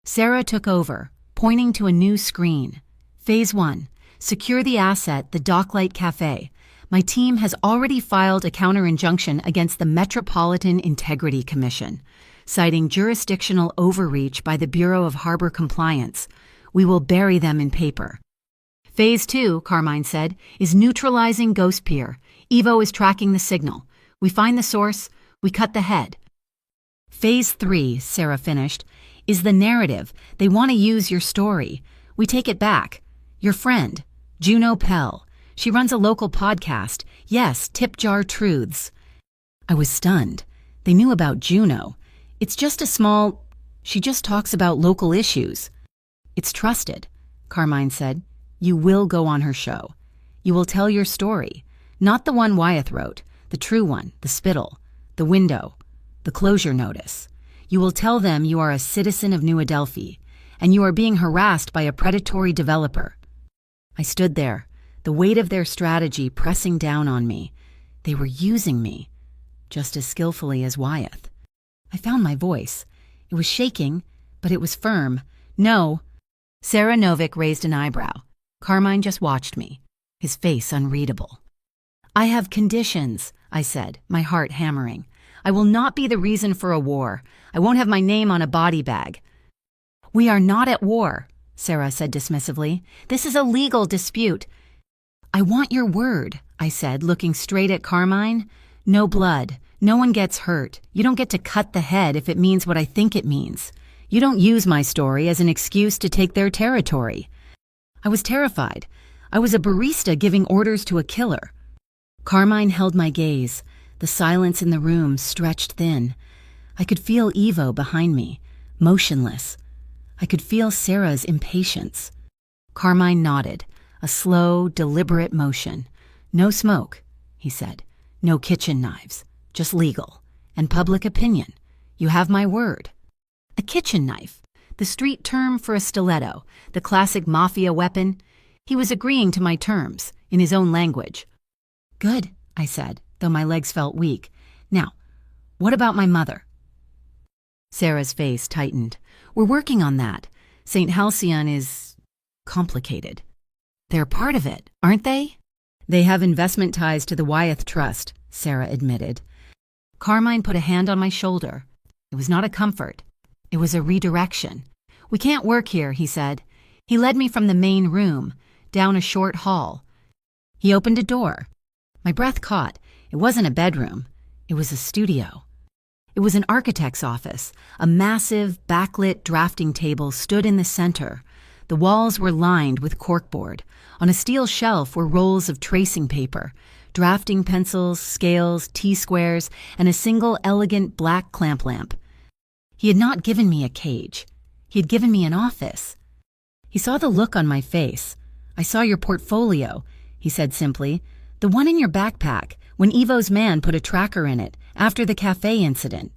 Sarah took over, pointing to a new screen. Phase 1. Secure the asset, the Docklight Cafe. My team has already filed a counter-injunction against the Metropolitan Integrity Commission, citing jurisdictional overreach by the Bureau of Harbor Compliance. We will bury them in paper. Phase 2, Carmine said, is neutralizing Ghost Pier. Evo is tracking the signal. We find the source, we cut the head. Phase 3, Sarah finished, is the narrative. They want to use your story. We take it back. Your friend, Juno Pell. She runs a local podcast. Yes, Tip Jar Truths. I was stunned. They knew about Juno. It's just a small... She just talks about local issues. It's trusted, Carmine said. You will go on her show. You will tell your story. Not the one Wyeth wrote, the true one, the spittle, the window, the closure notice. You will tell them you are a citizen of New Adelphi, and you are being harassed by a predatory developer. I stood there, the weight of their strategy pressing down on me. They were using me, just as skillfully as Wyeth. I found my voice. It was shaking, but it was firm. No. Sarah Novick raised an eyebrow. Carmine just watched me, his face unreadable. I have conditions, I said, my heart hammering. I will not be the reason for a war. I won't have my name on a body bag. We are not at war, Sarah said dismissively. This is a legal dispute. I want your word, I said, looking straight at Carmine. No blood. No one gets hurt. You don't get to cut the head if it means what I think it means. You don't use my story as an excuse to take their territory. I was terrified. I was a barista giving orders to a killer. Carmine held my gaze. The silence in the room stretched thin. I could feel Evo behind me, motionless. I could feel Sarah's impatience. Carmine nodded, a slow, deliberate motion. No smoke, he said. No kitchen knives, just legal. And public opinion. You have my word. A kitchen knife, the street term for a stiletto, the classic Mafia weapon. He was agreeing to my terms, in his own language. Good, I said, though my legs felt weak. Now, what about my mother? Sarah's face tightened. We're working on that. St. Halcyon is complicated. They're part of it, aren't they? They have investment ties to the Wyeth Trust, Sarah admitted. Carmine put a hand on my shoulder. It was not a comfort. It was a redirection. We can't work here, he said. He led me from the main room, down a short hall. He opened a door. My breath caught. It wasn't a bedroom. It was a studio. It was an architect's office. A massive, backlit drafting table stood in the center. The walls were lined with corkboard. On a steel shelf were rolls of tracing paper, drafting pencils, scales, T-squares, and a single elegant black clamp lamp. He had not given me a cage. He had given me an office. He saw the look on my face. I saw your portfolio, he said simply. The one in your backpack, when Evo's man put a tracker in it, after the cafe incident.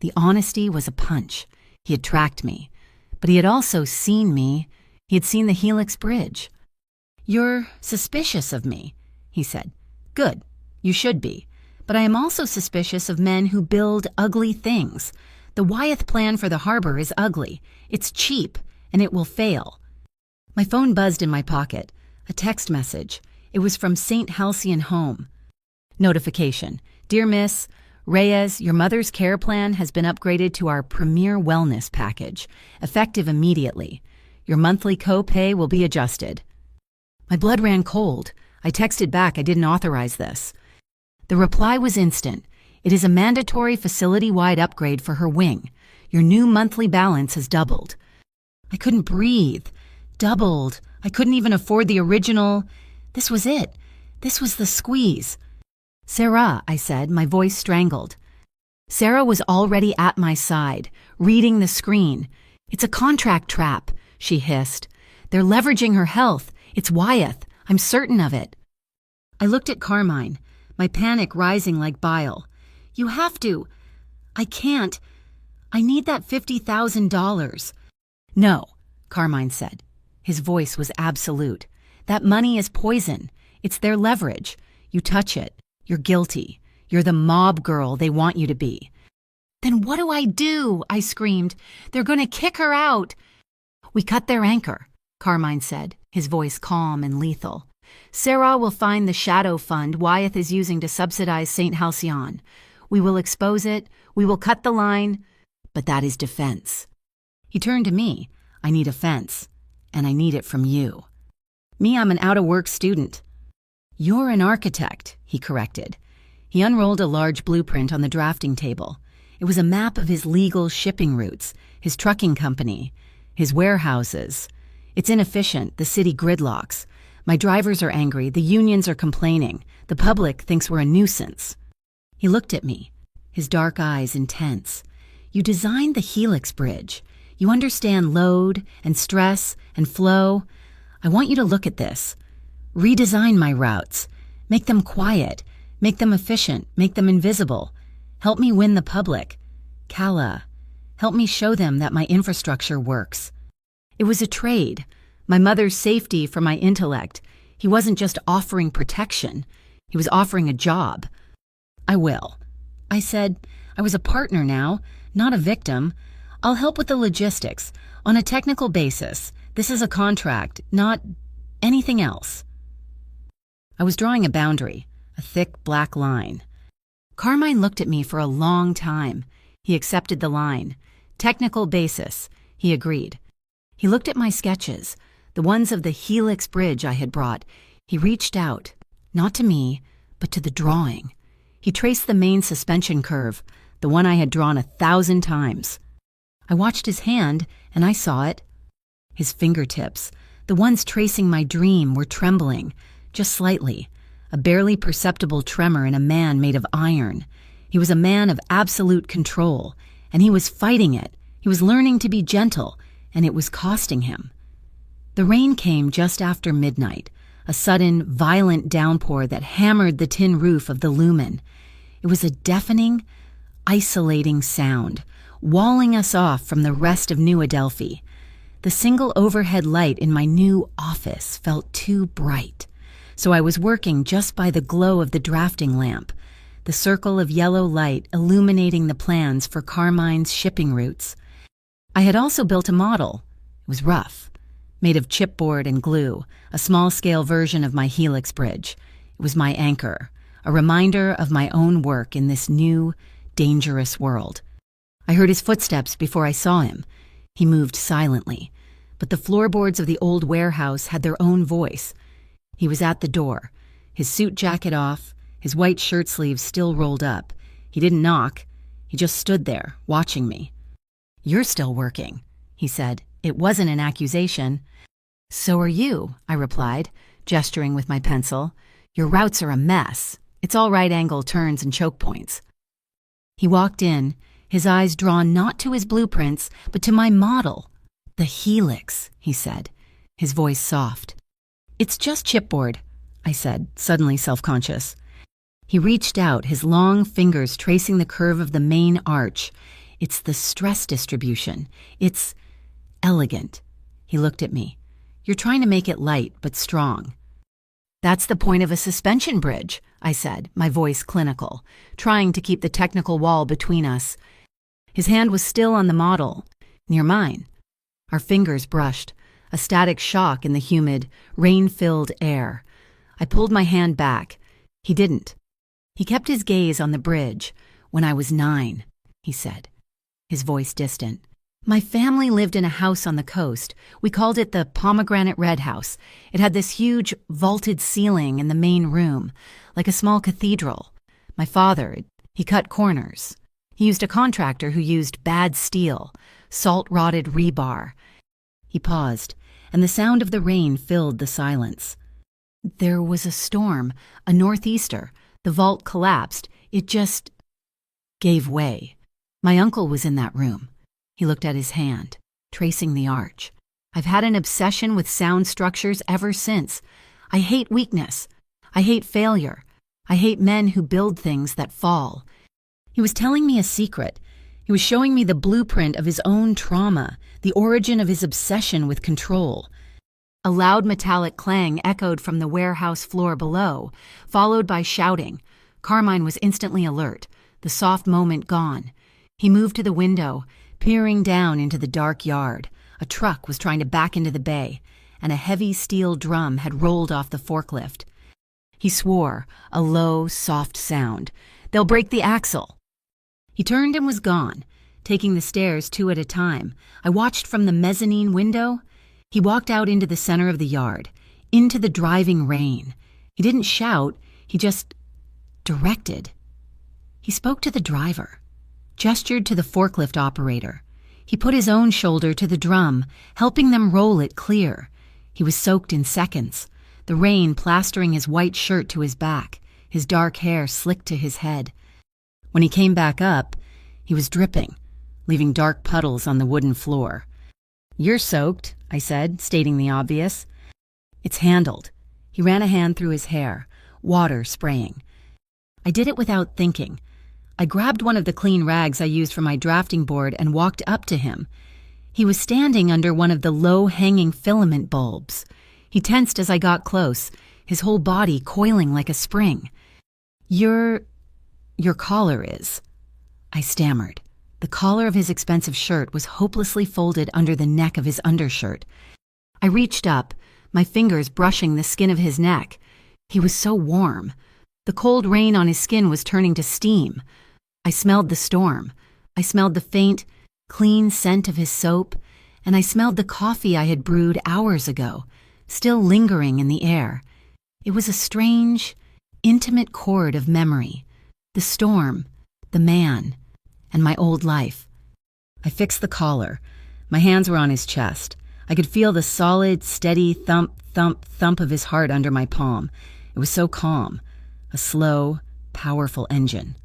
The honesty was a punch. He had tracked me. But he had also seen me. He had seen the Helix Bridge. You're suspicious of me, he said. Good. You should be. But I am also suspicious of men who build ugly things. The Wyeth plan for the harbor is ugly. It's cheap, and it will fail. My phone buzzed in my pocket. A text message. It was from St. Halcyon Home. Notification. Dear Miss Reyes, your mother's care plan has been upgraded to our Premier Wellness package, effective immediately. Your monthly co-pay will be adjusted. My blood ran cold. I texted back I didn't authorize this. The reply was instant. It is a mandatory facility-wide upgrade for her wing. Your new monthly balance has doubled. I couldn't breathe. Doubled. I couldn't even afford the original. This was it. This was the squeeze. Sarah, I said, my voice strangled. Sarah was already at my side, reading the screen. It's a contract trap, she hissed. They're leveraging her health. It's Wyeth. I'm certain of it. I looked at Carmine, my panic rising like bile. You have to. I can't. I need that $50,000. No, Carmine said. His voice was absolute. That money is poison. It's their leverage. You touch it. You're guilty. You're the mob girl they want you to be." "Then what do I do?" I screamed. "They're going to kick her out." "We cut their anchor," Carmine said, his voice calm and lethal. "Sarah will find the shadow fund Wyeth is using to subsidize St. Halcyon. We will expose it, we will cut the line, but that is defense." He turned to me. "I need a fence, and I need it from you." "Me, I'm an out-of-work student." "You're an architect," he corrected. He unrolled a large blueprint on the drafting table. It was a map of his legal shipping routes, his trucking company, his warehouses. "It's inefficient, the city gridlocks. My drivers are angry, the unions are complaining, the public thinks we're a nuisance." He looked at me, his dark eyes intense. "You designed the Helix Bridge. You understand load and stress and flow. I want you to look at this. Redesign my routes. Make them quiet. Make them efficient. Make them invisible. Help me win the public. Kala, help me show them that my infrastructure works." It was a trade. My mother's safety for my intellect. He wasn't just offering protection. He was offering a job. "I will." I said. "I was a partner now, not a victim. I'll help with the logistics, on a technical basis. This is a contract, not anything else." I was drawing a boundary, a thick black line. Carmine looked at me for a long time. He accepted the line. "Technical basis," he agreed. He looked at my sketches, the ones of the Helix Bridge I had brought. He reached out, not to me, but to the drawing. He traced the main suspension curve, the one I had drawn 1,000 times. I watched his hand, and I saw it. His fingertips, the ones tracing my dream, were trembling, just slightly, a barely perceptible tremor in a man made of iron. He was a man of absolute control, and he was fighting it. He was learning to be gentle, and it was costing him. The rain came just after midnight, a sudden, violent downpour that hammered the tin roof of the lumen. It was a deafening, isolating sound, walling us off from the rest of New Adelphi. The single overhead light in my new office felt too bright, so I was working just by the glow of the drafting lamp, the circle of yellow light illuminating the plans for Carmine's shipping routes. I had also built a model. It was rough, made of chipboard and glue, a small-scale version of my Helix Bridge. It was my anchor, a reminder of my own work in this new, dangerous world. I heard his footsteps before I saw him. He moved silently, but the floorboards of the old warehouse had their own voice. He was at the door, his suit jacket off, his white shirt sleeves still rolled up. He didn't knock. He just stood there, watching me. "You're still working," he said. It wasn't an accusation. "So are you," I replied, gesturing with my pencil. "Your routes are a mess. It's all right-angle turns and choke points." He walked in, his eyes drawn not to his blueprints, but to my model. "The Helix," he said, his voice soft. "It's just chipboard," I said, suddenly self-conscious. He reached out, his long fingers tracing the curve of the main arch. "It's the stress distribution. It's elegant." He looked at me. "You're trying to make it light, but strong." "That's the point of a suspension bridge," I said, my voice clinical, trying to keep the technical wall between us. His hand was still on the model, near mine. Our fingers brushed, a static shock in the humid, rain-filled air. I pulled my hand back. He didn't. He kept his gaze on the bridge. "When I was 9, he said, his voice distant. "My family lived in a house on the coast. We called it the Pomegranate Red House. It had this huge, vaulted ceiling in the main room, like a small cathedral. My father, he cut corners. He used a contractor who used bad steel, salt-rotted rebar." He paused, and the sound of the rain filled the silence. "There was a storm, a northeaster. The vault collapsed. It just gave way. My uncle was in that room." He looked at his hand, tracing the arch. "I've had an obsession with sound structures ever since. I hate weakness. I hate failure. I hate men who build things that fall." He was telling me a secret. He was showing me the blueprint of his own trauma, the origin of his obsession with control. A loud metallic clang echoed from the warehouse floor below, followed by shouting. Carmine was instantly alert, the soft moment gone. He moved to the window, peering down into the dark yard. A truck was trying to back into the bay, and a heavy steel drum had rolled off the forklift. He swore, a low, soft sound. "They'll break the axle." He turned and was gone, taking the stairs 2 at a time. I watched from the mezzanine window. He walked out into the center of the yard, into the driving rain. He didn't shout, he just directed. He spoke to the driver, gestured to the forklift operator. He put his own shoulder to the drum, helping them roll it clear. He was soaked in seconds, the rain plastering his white shirt to his back, his dark hair slicked to his head. When he came back up, he was dripping, leaving dark puddles on the wooden floor. "You're soaked," I said, stating the obvious. "It's handled." He ran a hand through his hair, water spraying. I did it without thinking. I grabbed one of the clean rags I used for my drafting board and walked up to him. He was standing under one of the low-hanging filament bulbs. He tensed as I got close, his whole body coiling like a spring. Your collar is," I stammered. The collar of his expensive shirt was hopelessly folded under the neck of his undershirt. I reached up, my fingers brushing the skin of his neck. He was so warm. The cold rain on his skin was turning to steam. I smelled the storm. I smelled the faint, clean scent of his soap, and I smelled the coffee I had brewed hours ago, still lingering in the air. It was a strange, intimate chord of memory. The storm, the man, and my old life. I fixed the collar. My hands were on his chest. I could feel the solid, steady thump, thump, thump of his heart under my palm. It was so calm, a slow, powerful engine.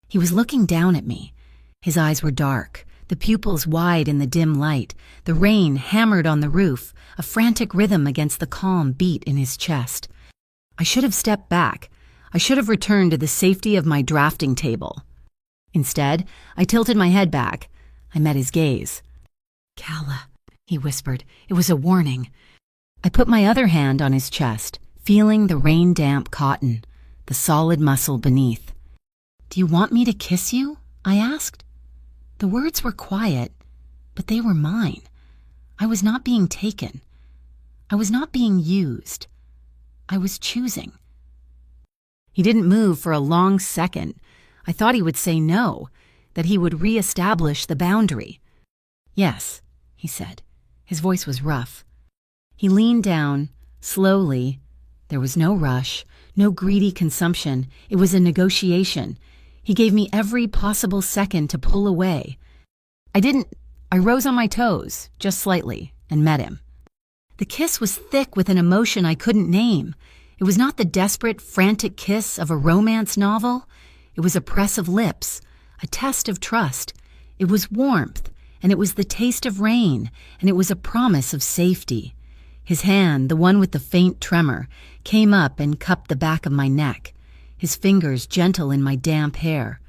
He was looking down at me. His eyes were dark, the pupils wide in the dim light. The rain hammered on the roof, a frantic rhythm against the calm beat in his chest. I should have stepped back. I should have returned to the safety of my drafting table. Instead, I tilted my head back. I met his gaze. "Calla," he whispered. It was a warning. I put my other hand on his chest, feeling the rain-damp cotton, the solid muscle beneath. "Do you want me to kiss you?" I asked. The words were quiet, but they were mine. I was not being taken. I was not being used. I was choosing. He didn't move for a long second. I thought he would say no, that he would re-establish the boundary. "Yes," he said. His voice was rough. He leaned down, slowly. There was no rush, no greedy consumption. It was a negotiation. He gave me every possible second to pull away. I rose on my toes, just slightly, and met him. The kiss was thick with an emotion I couldn't name. It was not the desperate, frantic kiss of a romance novel. It was a press of lips, a test of trust. It was warmth, and it was the taste of rain, and it was a promise of safety. His hand, the one with the faint tremor, came up and cupped the back of my neck, his fingers gentle in my damp hair.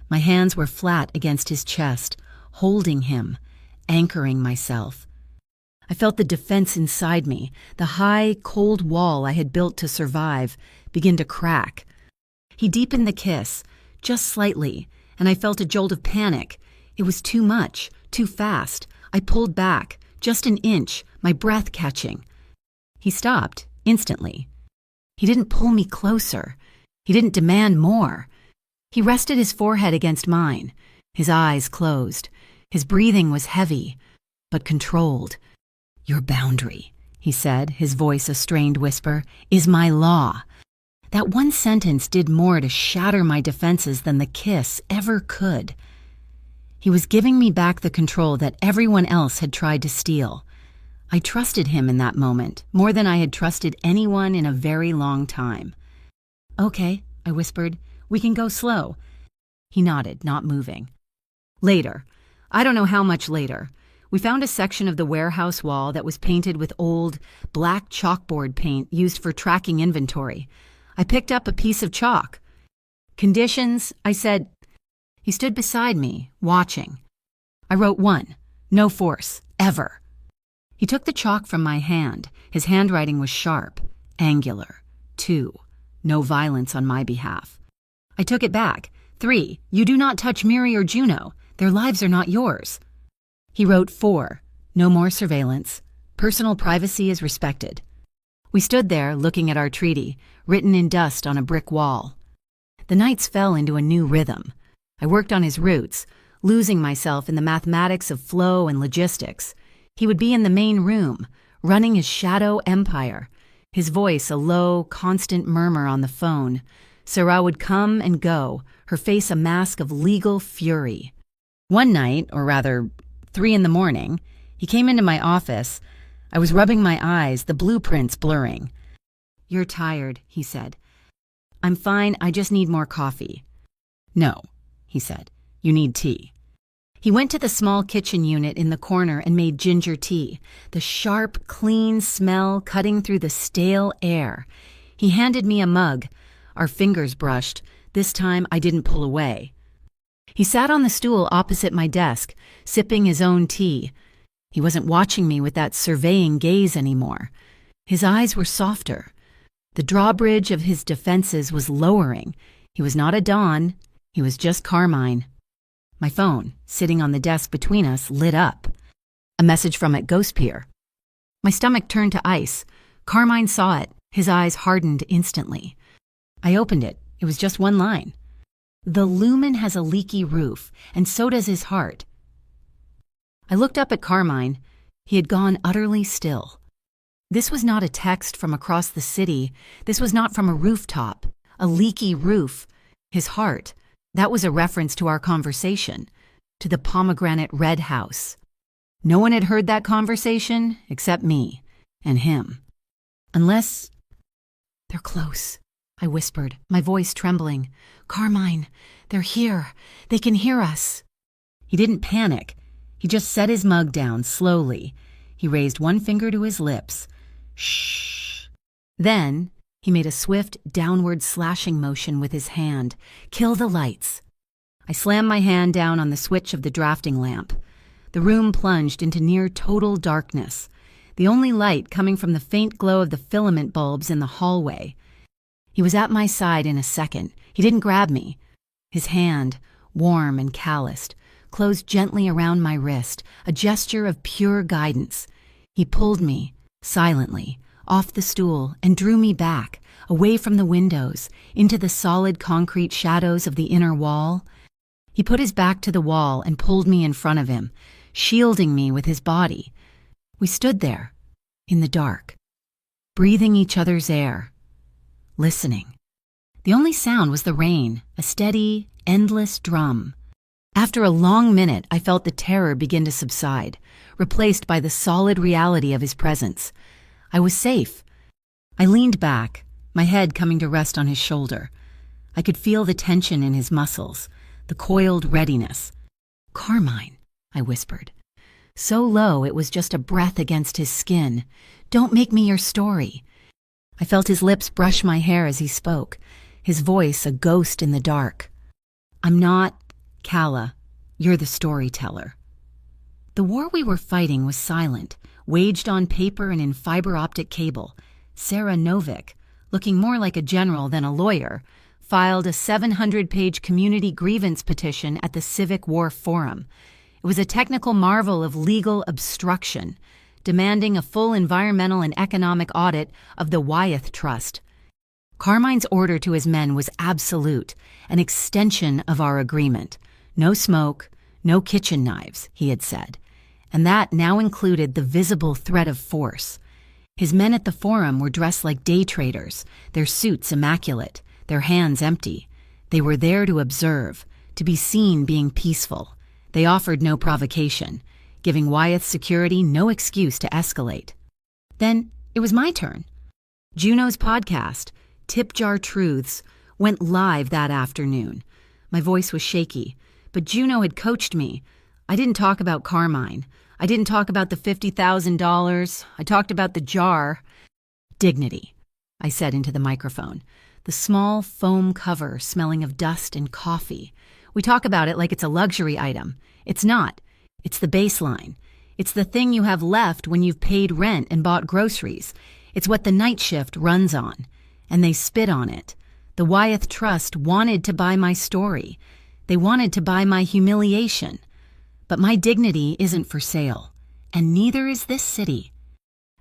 My hands were flat against his chest, holding him, anchoring myself. I felt the defense inside me, the high, cold wall I had built to survive, begin to crack. He deepened the kiss, just slightly, and I felt a jolt of panic. It was too much, too fast. I pulled back, just an inch, my breath catching. He stopped, instantly. He didn't pull me closer. He didn't demand more. He rested his forehead against mine, his eyes closed. His breathing was heavy, but controlled. "Your boundary," he said, his voice a strained whisper, "is my law." That one sentence did more to shatter my defenses than the kiss ever could. He was giving me back the control that everyone else had tried to steal. I trusted him in that moment, more than I had trusted anyone in a very long time. "Okay," I whispered, "we can go slow." He nodded, not moving. Later, I don't know how much later, we found a section of the warehouse wall that was painted with old, black chalkboard paint used for tracking inventory. I picked up a piece of chalk. "Conditions," I said. He stood beside me, watching. I wrote 1, no force, ever. He took the chalk from my hand. His handwriting was sharp, angular. 2, no violence on my behalf. I took it back. 3. You do not touch Miri or Juno. Their lives are not yours. He wrote 4. No more surveillance. Personal privacy is respected. We stood there looking at our treaty, written in dust on a brick wall. The nights fell into a new rhythm. I worked on his roots, losing myself in the mathematics of flow and logistics. He would be in the main room, running his shadow empire, his voice a low, constant murmur on the phone. Sarah would come and go, her face a mask of legal fury. One night, or rather 3 in the morning, he came into my office. I was rubbing my eyes, the blueprints blurring. "You're tired," he said. "I'm fine, I just need more coffee." "No," he said, "you need tea." He went to the small kitchen unit in the corner and made ginger tea, the sharp, clean smell cutting through the stale air. He handed me a mug. Our fingers brushed. This time I didn't pull away. He sat on the stool opposite my desk, sipping his own tea. He wasn't watching me with that surveying gaze anymore. His eyes were softer. The drawbridge of his defenses was lowering. He was not a Don. He was just Carmine. My phone, sitting on the desk between us, lit up. A message from at Ghost Pier. My stomach turned to ice. Carmine saw it. His eyes hardened instantly. I opened it. It was just one line. "The lumen has a leaky roof, and so does his heart." I looked up at Carmine. He had gone utterly still. This was not a text from across the city. This was not from a rooftop. A leaky roof. His heart. That was a reference to our conversation, to the pomegranate red house. No one had heard that conversation except me and him. Unless... "They're close," I whispered, my voice trembling. "Carmine, they're here. They can hear us." He didn't panic. He just set his mug down slowly. He raised one finger to his lips. "Shh." Then he made a swift downward slashing motion with his hand. "Kill the lights." I slammed my hand down on the switch of the drafting lamp. The room plunged into near total darkness, the only light coming from the faint glow of the filament bulbs in the hallway. He was at my side in a second. He didn't grab me. His hand, warm and calloused, closed gently around my wrist, a gesture of pure guidance. He pulled me, silently, off the stool and drew me back, away from the windows, into the solid concrete shadows of the inner wall. He put his back to the wall and pulled me in front of him, shielding me with his body. We stood there, in the dark, breathing each other's air, listening. The only sound was the rain, a steady, endless drum. After a long minute, I felt the terror begin to subside, replaced by the solid reality of his presence. I was safe. I leaned back, my head coming to rest on his shoulder. I could feel the tension in his muscles, the coiled readiness. "Carmine," I whispered. So low it was just a breath against his skin. "Don't make me your story." I felt his lips brush my hair as he spoke, his voice a ghost in the dark. "I'm not Calla. You're the storyteller." The war we were fighting was silent, waged on paper and in fiber optic cable. Sarah Novick, looking more like a general than a lawyer, filed a 700-page community grievance petition at the Civic War Forum. It was a technical marvel of legal obstruction, demanding a full environmental and economic audit of the Wyeth Trust. Carmine's order to his men was absolute, an extension of our agreement. No smoke, no kitchen knives, he had said. And that now included the visible threat of force. His men at the forum were dressed like day traders, their suits immaculate, their hands empty. They were there to observe, to be seen being peaceful. They offered no provocation, giving Wyeth security no excuse to escalate. Then it was my turn. Juno's podcast, Tip Jar Truths, went live that afternoon. My voice was shaky, but Juno had coached me. I didn't talk about Carmine. I didn't talk about the $50,000. I talked about the jar. "Dignity," I said into the microphone, the small foam cover smelling of dust and coffee. We talk about it like it's a luxury item. It's not. It's the baseline. It's the thing you have left when you've paid rent and bought groceries. It's what the night shift runs on. And they spit on it. The Wyeth Trust wanted to buy my story. They wanted to buy my humiliation. But my dignity isn't for sale, and neither is this city.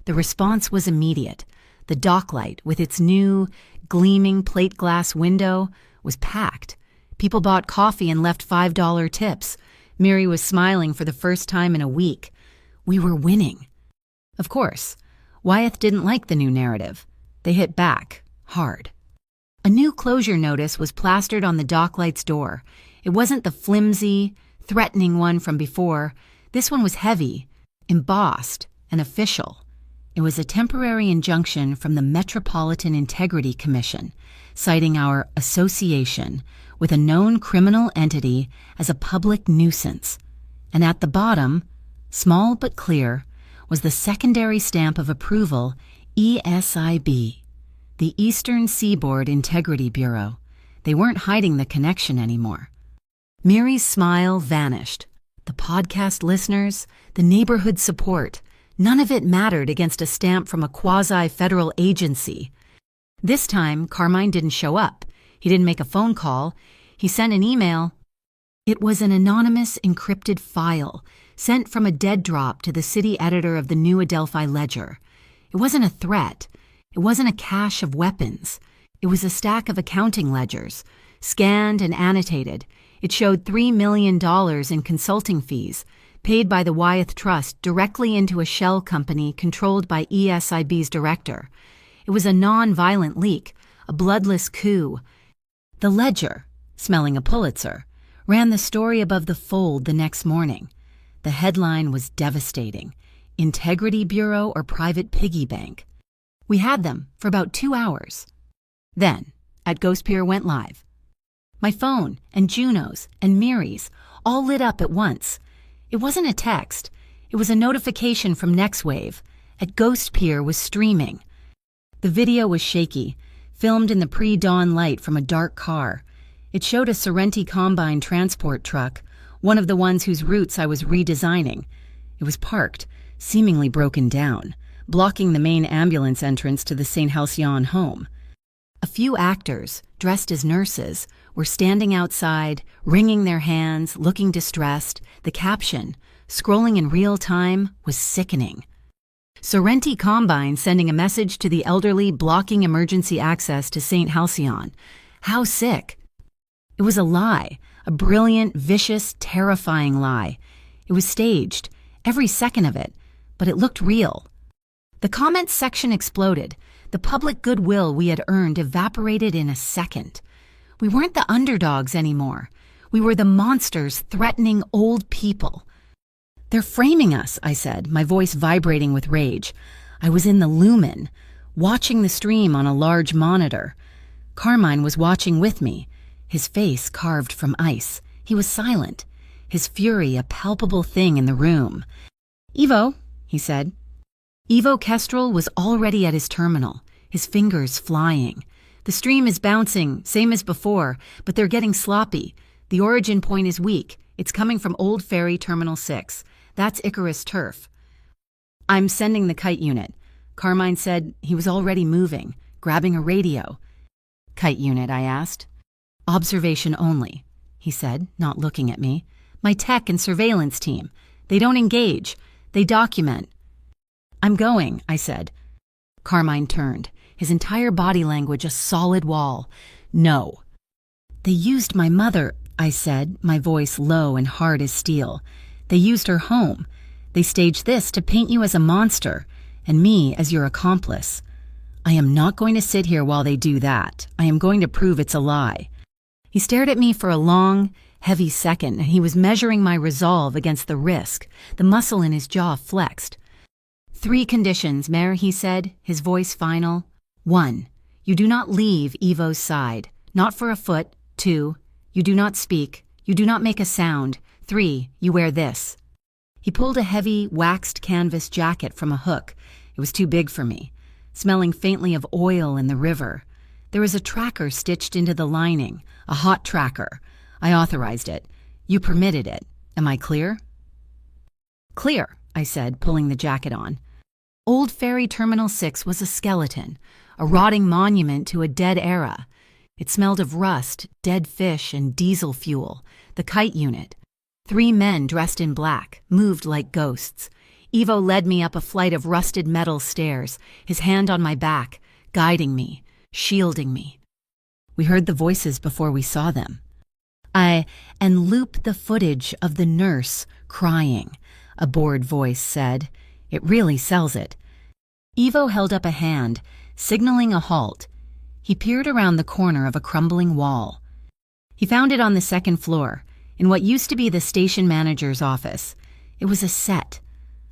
The response was immediate. The docklight, with its new, gleaming plate glass window, was packed. People bought coffee and left $5 tips. Miri was smiling for the first time in a week. We were winning. Of course, Wyeth didn't like the new narrative. They hit back, hard. A new closure notice was plastered on the docklight's door. It wasn't the flimsy, threatening one from before. This one was heavy, embossed, and official. It was a temporary injunction from the Metropolitan Integrity Commission, citing our association with a known criminal entity as a public nuisance. And at the bottom, small but clear, was the secondary stamp of approval, ESIB, the Eastern Seaboard Integrity Bureau. They weren't hiding the connection anymore. Miri's smile vanished. The podcast listeners, the neighborhood support, none of it mattered against a stamp from a quasi-federal agency. This time, Carmine didn't show up. He didn't make a phone call. He sent an email. It was an anonymous, encrypted file sent from a dead drop to the city editor of the New Adelphi Ledger. It wasn't a threat. It wasn't a cache of weapons. It was a stack of accounting ledgers, scanned and annotated. It showed $3 million in consulting fees, paid by the Wyeth Trust directly into a shell company controlled by ESIB's director. It was a non-violent leak, a bloodless coup. The Ledger, smelling a Pulitzer, ran the story above the fold the next morning. The headline was devastating: Integrity Bureau or Private Piggy Bank. We had them for about 2 hours. Then, At Ghost Pier went live. My phone and Juno's and Miri's all lit up at once. It wasn't a text. It was a notification from NextWave. At Ghost Pier was streaming. The video was shaky, filmed in the pre-dawn light from a dark car. It showed a Sorrenti Combine transport truck, one of the ones whose routes I was redesigning. It was parked, seemingly broken down, blocking the main ambulance entrance to the St. Halcyon home. A few actors, dressed as nurses, were standing outside, wringing their hands, looking distressed. The caption, scrolling in real time, was sickening. Sorrenti Combine sending a message to the elderly blocking emergency access to St. Halcyon. How sick. It was a lie, a brilliant, vicious, terrifying lie. It was staged, every second of it, but it looked real. The comments section exploded. The public goodwill we had earned evaporated in a second. We weren't the underdogs anymore. We were the monsters threatening old people. "They're framing us," I said, my voice vibrating with rage. I was in the lumen, watching the stream on a large monitor. Carmine was watching with me, his face carved from ice. He was silent, his fury a palpable thing in the room. "Ivo," he said. Ivo Kestrel was already at his terminal, his fingers flying. "The stream is bouncing, same as before, but they're getting sloppy. The origin point is weak. It's coming from Old Ferry Terminal 6. That's Icarus turf." "I'm sending the kite unit." Carmine said he was already moving, grabbing a radio. "Kite unit?" I asked. "Observation only," he said, not looking at me. "My tech and surveillance team. They don't engage. They document." "I'm going," I said. Carmine turned, his entire body language a solid wall. "No." "They used my mother," I said, my voice low and hard as steel. "They used her home. They staged this to paint you as a monster, and me as your accomplice. I am not going to sit here while they do that. I am going to prove it's a lie." He stared at me for a long, heavy second, and he was measuring my resolve against the risk. The muscle in his jaw flexed. "3 conditions, Mayor," he said, his voice final. 1, you do not leave Ivo's side, not for a foot. 2, you do not speak. You do not make a sound. 3, you wear this. He pulled a heavy, waxed canvas jacket from a hook. It was too big for me, smelling faintly of oil in the river. There was a tracker stitched into the lining, a hot tracker. I authorized it. You permitted it. Am I clear? "Clear," I said, pulling the jacket on. Old Ferry Terminal 6 was a skeleton, a rotting monument to a dead era. It smelled of rust, dead fish, and diesel fuel. The kite unit. 3 men dressed in black, moved like ghosts. Ivo led me up a flight of rusted metal stairs, his hand on my back, guiding me, shielding me. We heard the voices before we saw them. And loop the footage of the nurse crying, a bored voice said. It really sells it. Ivo held up a hand, signaling a halt. He peered around the corner of a crumbling wall. He found it on the 2nd floor, in what used to be the station manager's office. It was a set,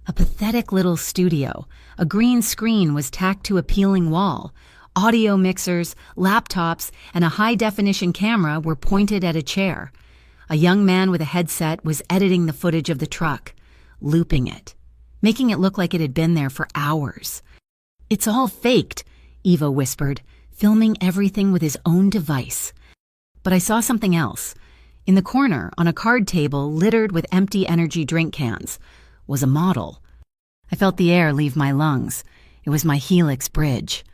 a pathetic little studio. A green screen was tacked to a peeling wall. Audio mixers, laptops, and a high-definition camera were pointed at a chair. A young man with a headset was editing the footage of the truck, looping it, making it look like it had been there for hours. "It's all faked," Ivo whispered, filming everything with his own device. But I saw something else. In the corner, on a card table littered with empty energy drink cans, was a model. I felt the air leave my lungs. It was my Helix bridge.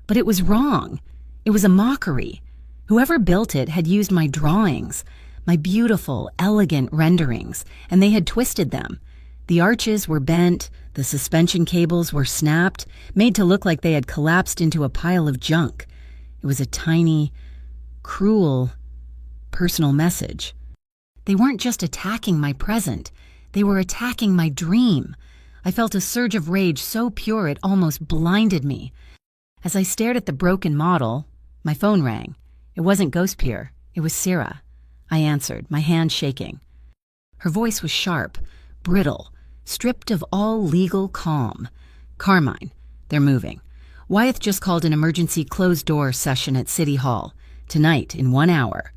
But it was wrong. It was a mockery. Whoever built it had used my drawings, my beautiful, elegant renderings, and they had twisted them. The arches were bent, the suspension cables were snapped, made to look like they had collapsed into a pile of junk. It was a tiny, cruel, personal message. They weren't just attacking my present. They were attacking my dream. I felt a surge of rage so pure it almost blinded me. As I stared at the broken model, my phone rang. It wasn't Ghostpeer. It was Sarah. I answered, my hand shaking. Her voice was sharp, brittle, stripped of all legal calm. "Carmine, they're moving. Wyeth just called an emergency closed-door session at City Hall. Tonight, in 1 hour.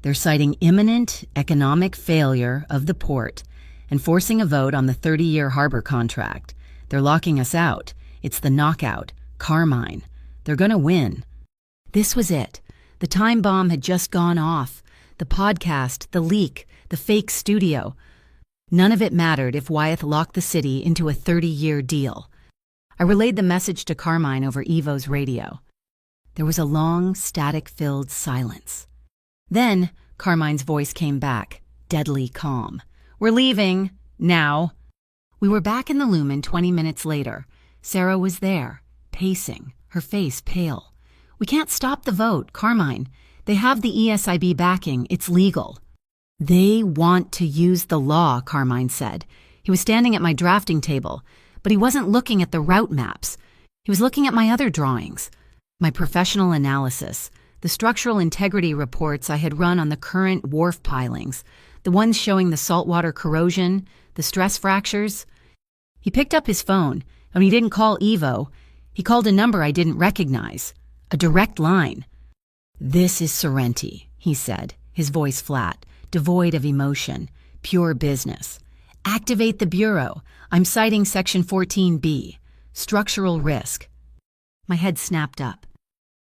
They're citing imminent economic failure of the port and forcing a vote on the 30-year harbor contract. They're locking us out. It's the knockout. Carmine. They're gonna win." This was it. The time bomb had just gone off. The podcast, the leak, the fake studio. None of it mattered if Wyeth locked the city into a 30-year deal. I relayed the message to Carmine over Ivo's radio. There was a long, static-filled silence. Then, Carmine's voice came back, deadly calm. "We're leaving. Now." We were back in the Lumen 20 minutes later. Sarah was there, pacing, her face pale. "We can't stop the vote, Carmine. They have the ESIB backing. It's legal." "They want to use the law," Carmine said. He was standing at my drafting table, but he wasn't looking at the route maps. He was looking at my other drawings, my professional analysis, the structural integrity reports I had run on the current wharf pilings, the ones showing the saltwater corrosion, the stress fractures. He picked up his phone, and he didn't call Ivo. He called a number I didn't recognize, a direct line. "This is Sorrenti," he said, his voice flat, devoid of emotion, pure business. "Activate the Bureau. I'm citing Section 14B, structural risk." My head snapped up.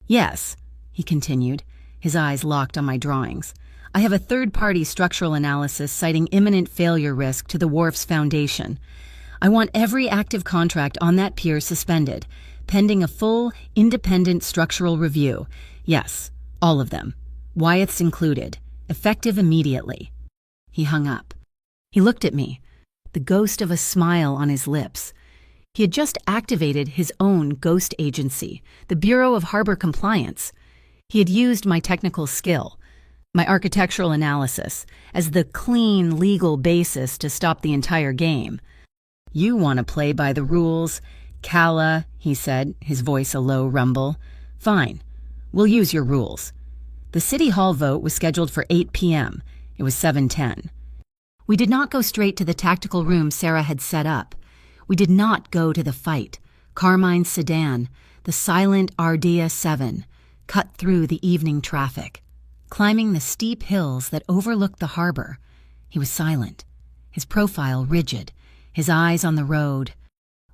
"Yes," he continued, his eyes locked on my drawings. "I have a third-party structural analysis citing imminent failure risk to the wharf's foundation. I want every active contract on that pier suspended, pending a full, independent structural review. Yes, all of them. Wyeth's included. Effective immediately." He hung up. He looked at me, the ghost of a smile on his lips. He had just activated his own ghost agency, the Bureau of Harbor Compliance. He had used my technical skill, my architectural analysis, as the clean legal basis to stop the entire game. "You want to play by the rules, Calla," he said, his voice a low rumble. "Fine. We'll use your rules." The City Hall vote was scheduled for 8 p.m. It was 7:10. We did not go straight to the tactical room Sarah had set up. We did not go to the fight. Carmine's sedan, the silent Ardea 7, cut through the evening traffic. Climbing the steep hills that overlooked the harbor, he was silent, his profile rigid, his eyes on the road.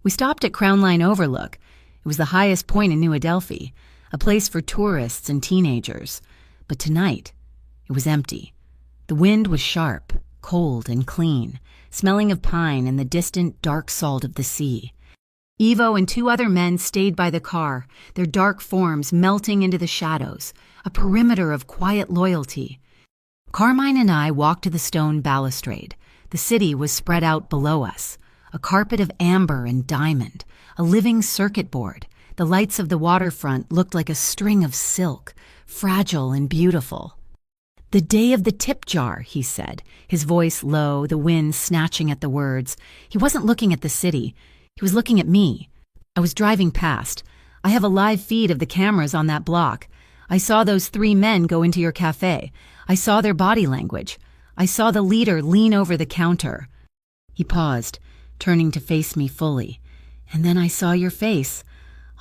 We stopped at Crown Line Overlook. It was the highest point in New Adelphi, a place for tourists and teenagers. But tonight, it was empty. The wind was sharp, cold and clean, smelling of pine and the distant dark salt of the sea. Evo and two other men stayed by the car, their dark forms melting into the shadows, a perimeter of quiet loyalty. Carmine and I walked to the stone balustrade. The city was spread out below us, a carpet of amber and diamond, a living circuit board. The lights of the waterfront looked like a string of silk, fragile and beautiful. "The day of the tip jar," he said, his voice low, the wind snatching at the words. He wasn't looking at the city. He was looking at me. I was driving past. "I have a live feed of the cameras on that block. I saw those three men go into your cafe. I saw their body language. I saw the leader lean over the counter." He paused, turning to face me fully. "And then I saw your face.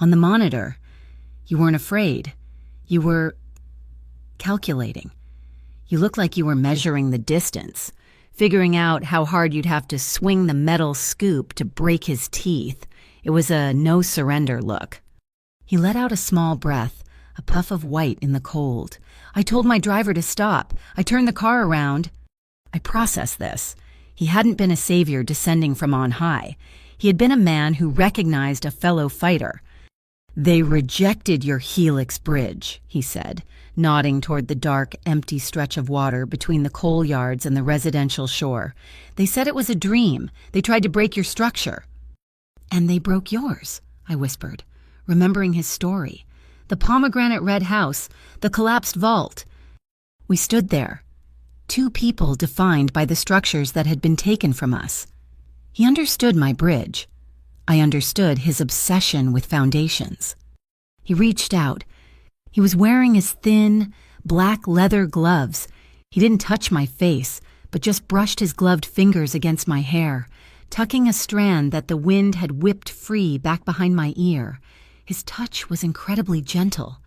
On the monitor. You weren't afraid. You were calculating. You looked like you were measuring the distance, figuring out how hard you'd have to swing the metal scoop to break his teeth. It was a no-surrender look." He let out a small breath, a puff of white in the cold. "I told my driver to stop. I turned the car around." I processed this. He hadn't been a savior descending from on high. He had been a man who recognized a fellow fighter. "They rejected your Helix Bridge," he said, nodding toward the dark, empty stretch of water between the coal yards and the residential shore. "They said it was a dream. They tried to break your structure." "And they broke yours," I whispered, remembering his story. "The pomegranate red house, the collapsed vault." We stood there, two people defined by the structures that had been taken from us. He understood my bridge. I understood his obsession with foundations. He reached out. He was wearing his thin, black leather gloves. He didn't touch my face, but just brushed his gloved fingers against my hair, tucking a strand that the wind had whipped free back behind my ear. His touch was incredibly gentle.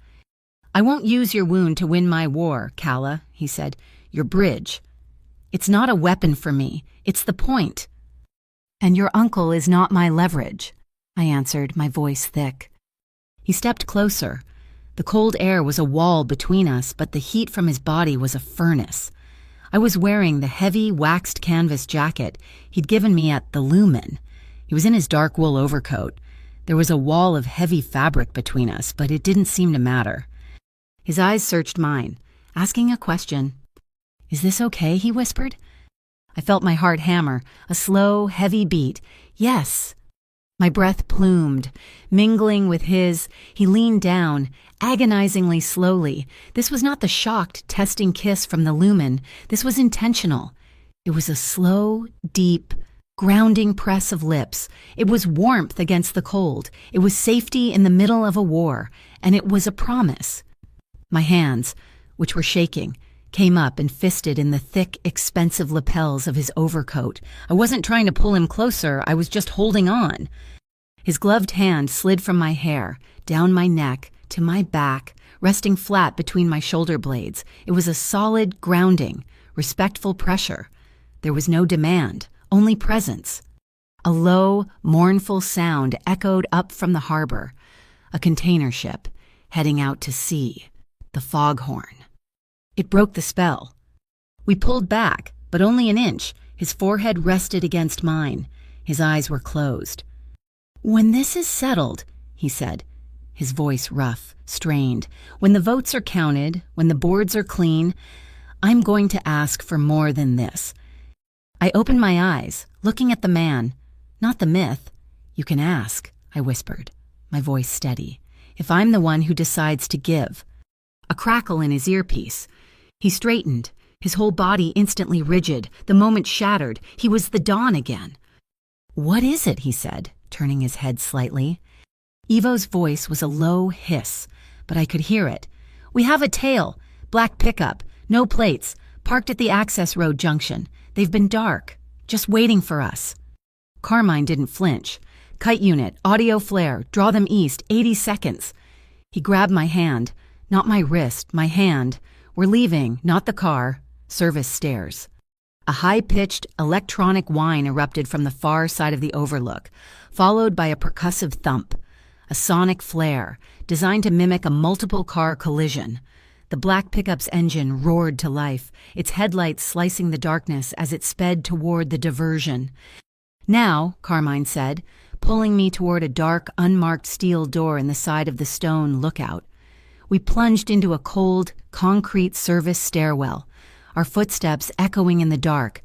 "I won't use your wound to win my war, Calla," he said. "Your bridge. It's not a weapon for me. It's the point." "And your uncle is not my leverage," I answered, my voice thick. He stepped closer. The cold air was a wall between us, but the heat from his body was a furnace. I was wearing the heavy, waxed canvas jacket he'd given me at the Lumen. He was in his dark wool overcoat. There was a wall of heavy fabric between us, but it didn't seem to matter. His eyes searched mine, asking a question. "Is this okay?" he whispered. I felt my heart hammer, a slow, heavy beat. "Yes." My breath plumed. Mingling with his, he leaned down, agonizingly slowly. This was not the shocked, testing kiss from the Lumen. This was intentional. It was a slow, deep, grounding press of lips. It was warmth against the cold. It was safety in the middle of a war. And it was a promise. My hands, which were shaking, came up and fisted in the thick, expensive lapels of his overcoat. I wasn't trying to pull him closer, I was just holding on. His gloved hand slid from my hair, down my neck, to my back, resting flat between my shoulder blades. It was a solid grounding, respectful pressure. There was no demand, only presence. A low, mournful sound echoed up from the harbor. A container ship, heading out to sea. The foghorn. It broke the spell. We pulled back, but only an inch. His forehead rested against mine. His eyes were closed. "When this is settled," he said, his voice rough, strained, "when the votes are counted, when the boards are clean, I'm going to ask for more than this." I opened my eyes, looking at the man, not the myth. "You can ask," I whispered, my voice steady, "if I'm the one who decides to give." A crackle in his earpiece. He straightened, his whole body instantly rigid, the moment shattered. He was the Dawn again. "What is it?" he said, turning his head slightly. Evo's voice was a low hiss, but I could hear it. "We have a tail, black pickup, no plates, parked at the access road junction. They've been dark, just waiting for us." Carmine didn't flinch. "Kite unit, audio flare, draw them east, 80 seconds. He grabbed my hand, not my wrist, my hand. "We're leaving, not the car." Service stairs. A high-pitched, electronic whine erupted from the far side of the overlook, followed by a percussive thump. A sonic flare, designed to mimic a multiple-car collision. The black pickup's engine roared to life, its headlights slicing the darkness as it sped toward the diversion. "Now," Carmine said, pulling me toward a dark, unmarked steel door in the side of the stone lookout. We plunged into a cold, concrete service stairwell, our footsteps echoing in the dark.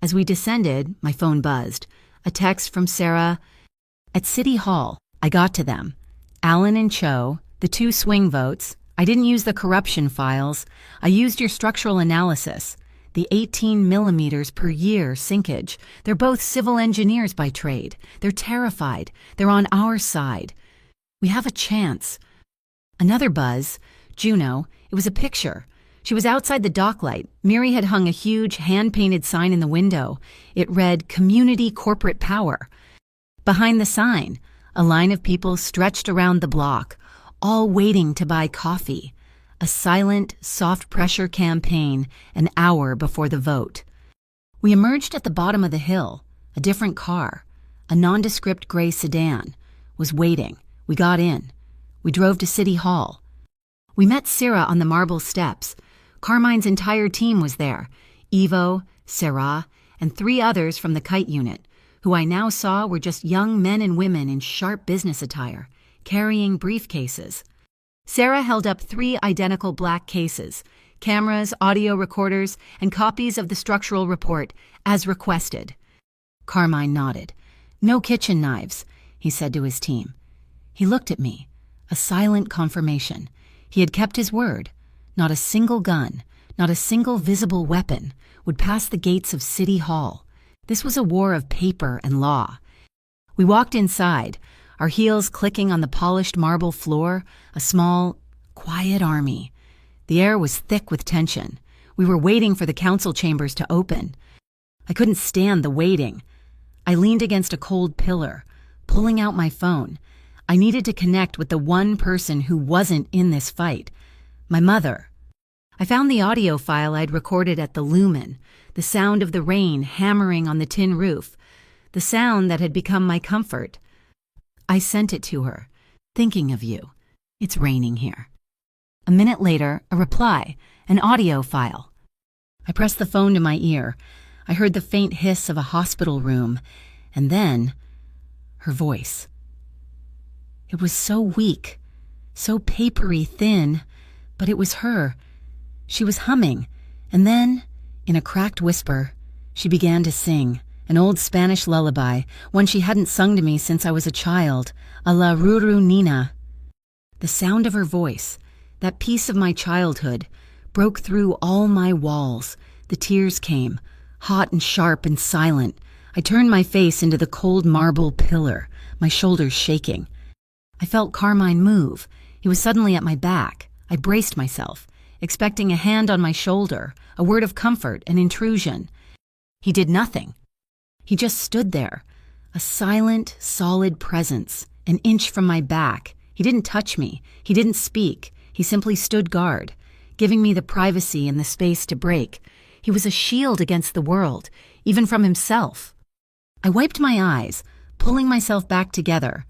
As we descended, my phone buzzed. A text from Sarah. At City Hall, I got to them. Alan and Cho, the 2 swing votes. I didn't use the corruption files. I used your structural analysis. The 18 millimeters per year sinkage. They're both civil engineers by trade. They're terrified. They're on our side. We have a chance. Another buzz. Juno. It was a picture. She was outside the docklight. Miri had hung a huge hand-painted sign in the window. It read, Community Corporate Power. Behind the sign, a line of people stretched around the block, all waiting to buy coffee. A silent, soft-pressure campaign an hour before the vote. We emerged at the bottom of the hill. A different car, a nondescript gray sedan, was waiting. We got in. We drove to City Hall. We met Sarah on the marble steps. Carmine's entire team was there. Ivo, Sarah, and 3 others from the kite unit, who I now saw were just young men and women in sharp business attire, carrying briefcases. Sarah held up 3 identical black cases, cameras, audio recorders, and copies of the structural report, as requested. Carmine nodded. No kitchen knives, he said to his team. He looked at me, a silent confirmation. He had kept his word. Not a single gun, not a single visible weapon would pass the gates of City Hall. This was a war of paper and law. We walked inside, our heels clicking on the polished marble floor, a small, quiet army. The air was thick with tension. We were waiting for the council chambers to open. I couldn't stand the waiting. I leaned against a cold pillar, pulling out my phone. I needed to connect with the one person who wasn't in this fight, my mother. I found the audio file I'd recorded at the Lumen, the sound of the rain hammering on the tin roof, the sound that had become my comfort. I sent it to her, thinking of you. It's raining here. A minute later, a reply, an audio file. I pressed the phone to my ear. I heard the faint hiss of a hospital room, and then her voice. It was so weak, so papery thin, but it was her. She was humming, and then, in a cracked whisper, she began to sing, an old Spanish lullaby, one she hadn't sung to me since I was a child, a La Ruru Nina. The sound of her voice, that piece of my childhood, broke through all my walls. The tears came, hot and sharp and silent. I turned my face into the cold marble pillar, my shoulders shaking. I felt Carmine move. He was suddenly at my back. I braced myself, expecting a hand on my shoulder, a word of comfort, an intrusion. He did nothing. He just stood there, a silent, solid presence, an inch from my back. He didn't touch me. He didn't speak. He simply stood guard, giving me the privacy and the space to break. He was a shield against the world, even from himself. I wiped my eyes, pulling myself back together.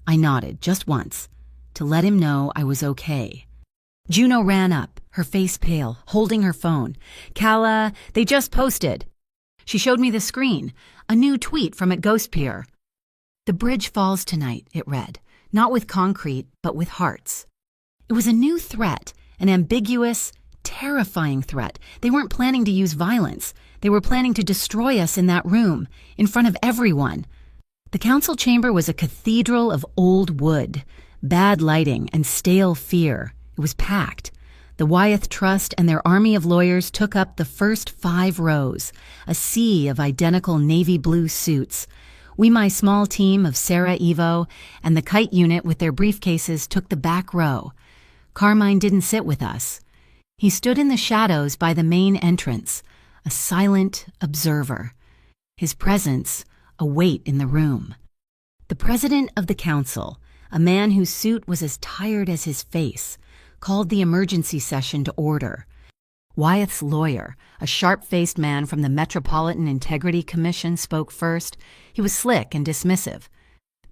I nodded, just once, to let him know I was okay. Juno ran up, her face pale, holding her phone. Calla, they just posted. She showed me the screen, a new tweet from at Ghost Pier. The bridge falls tonight, it read, not with concrete, but with hearts. It was a new threat, an ambiguous, terrifying threat. They weren't planning to use violence. They were planning to destroy us in that room, in front of everyone. The council chamber was a cathedral of old wood, bad lighting, and stale fear. It was packed. The Wyeth Trust and their army of lawyers took up the first 5 rows, a sea of identical navy blue suits. We, my small team of Sarah, Ivo, and the kite unit with their briefcases took the back row. Carmine didn't sit with us. He stood in the shadows by the main entrance, a silent observer. His presence, a weight in the room. The president of the council, a man whose suit was as tired as his face, called the emergency session to order. Wyeth's lawyer, a sharp-faced man from the Metropolitan Integrity Commission, spoke first. He was slick and dismissive.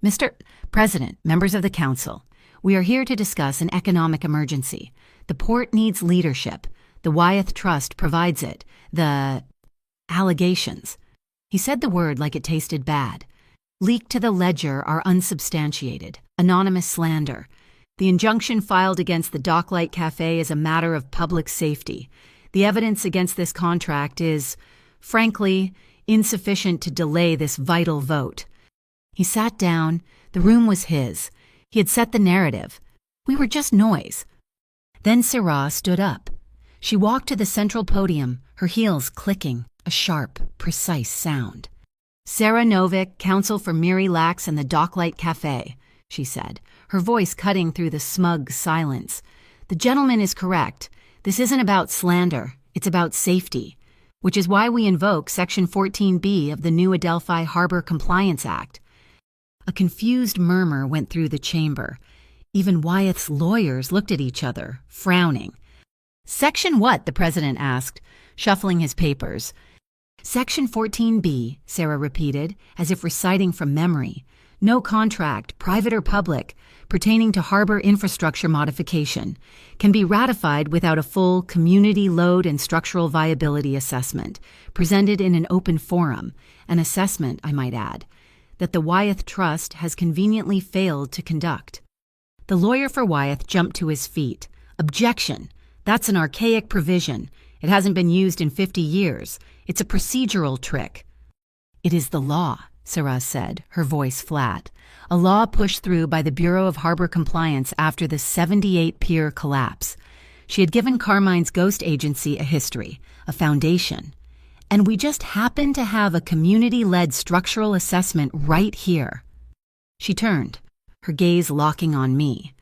Mr. President, members of the council, we are here to discuss an economic emergency. The port needs leadership. The Wyeth Trust provides it. The allegations. He said the word like it tasted bad. leaked to the ledger are unsubstantiated, anonymous slander. The injunction filed against the Docklight Cafe is a matter of public safety. The evidence against this contract is, frankly, insufficient to delay this vital vote." He sat down. The room was his. He had set the narrative. We were just noise. Then Sarah stood up. She walked to the central podium, her heels clicking, a sharp, precise sound. "Sarah Novick, counsel for Miri Lax and the Docklight Cafe," she said, her voice cutting through the smug silence. "The gentleman is correct. This isn't about slander. It's about safety, which is why we invoke Section 14B of the new Adelphi Harbor Compliance Act." A confused murmur went through the chamber. Even Wyeth's lawyers looked at each other, frowning. "Section what?" the president asked, shuffling his papers. "Section 14B, Sarah repeated, as if reciting from memory. No contract, private or public, pertaining to harbor infrastructure modification can be ratified without a full community load and structural viability assessment, presented in an open forum, an assessment, I might add, that the Wyeth Trust has conveniently failed to conduct." The lawyer for Wyeth jumped to his feet. "Objection! That's an archaic provision. It hasn't been used in 50 years. It's a procedural trick." "It is the law," Sarah said, her voice flat. "A law pushed through by the Bureau of Harbor Compliance after the 78 pier collapse. She had given Carmine's ghost agency a history, a foundation. And we just happen to have a community-led structural assessment right here." She turned, her gaze locking on me.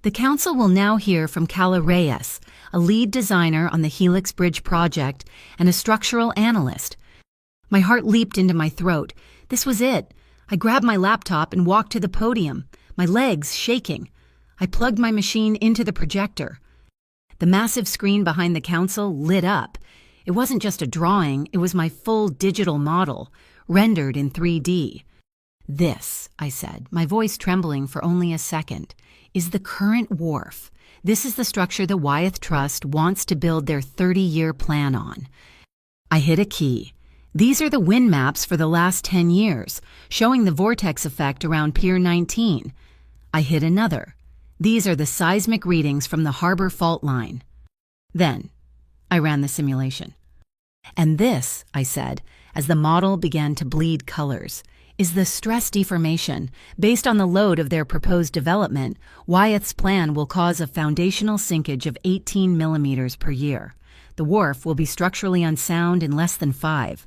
"The council will now hear from Calla Reyes, a lead designer on the Helix Bridge project and a structural analyst." My heart leaped into my throat. This was it. I grabbed my laptop and walked to the podium, my legs shaking. I plugged my machine into the projector. The massive screen behind the council lit up. It wasn't just a drawing, it was my full digital model, rendered in 3D. "This," I said, my voice trembling for only a second, "is the current wharf. This is the structure the Wyeth Trust wants to build their 30-year plan on." I hit a key. "These are the wind maps for the last 10 years, showing the vortex effect around Pier 19. I hit another. "These are the seismic readings from the harbor fault line." Then I ran the simulation. "And this," I said, as the model began to bleed colors, "is the stress deformation. Based on the load of their proposed development, Wyeth's plan will cause a foundational sinkage of 18 millimeters per year. The wharf will be structurally unsound in less than 5.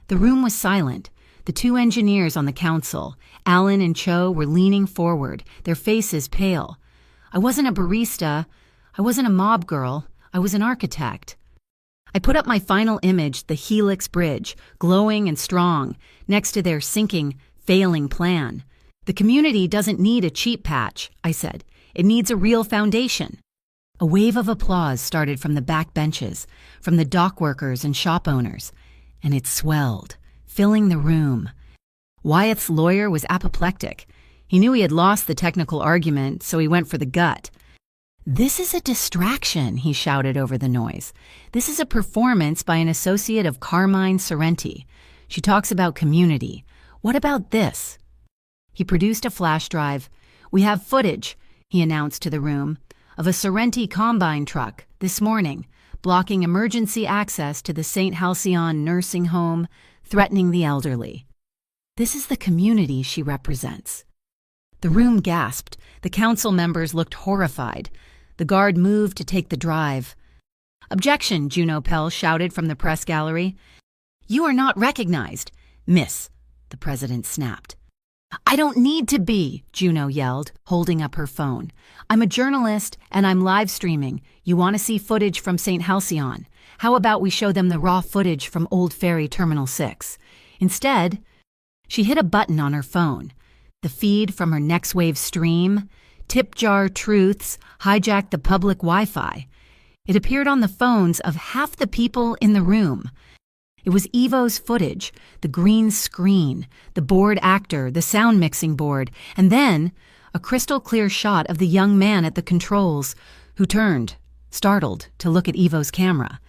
The room was silent. The two engineers on the council, Alan and Cho, were leaning forward, their faces pale. I wasn't a barista. I wasn't a mob girl. I was an architect. I put up my final image, the Helix Bridge, glowing and strong, next to their sinking, failing plan. "The community doesn't need a cheap patch," I said. "It needs a real foundation." A wave of applause started from the back benches, from the dock workers and shop owners, and it swelled, filling the room. Wyeth's lawyer was apoplectic. He knew he had lost the technical argument, so he went for the gut. "This is a distraction," he shouted over the noise. "This is a performance by an associate of Carmine Sorrenti. She talks about community. What about this?" He produced a flash drive. "We have footage," he announced to the room, "of a Sorrenti combine truck this morning, blocking emergency access to the St. Halcyon nursing home, threatening the elderly. This is the community she represents." The room gasped. The council members looked horrified. The guard moved to take the drive. "Objection," Juno Pell shouted from the press gallery. "You are not recognized." "Miss," the president snapped. "I don't need to be," Juno yelled, holding up her phone. "I'm a journalist, and I'm live streaming. You want to see footage from St. Halcyon? How about we show them the raw footage from Old Ferry Terminal 6? Instead, she hit a button on her phone. The feed from her Next Wave stream, Tip Jar Truths, hijacked the public Wi-Fi. It appeared on the phones of half the people in the room. It was Evo's footage, the green screen, the board actor, the sound mixing board, and then a crystal-clear shot of the young man at the controls, who turned, startled, to look at Evo's camera.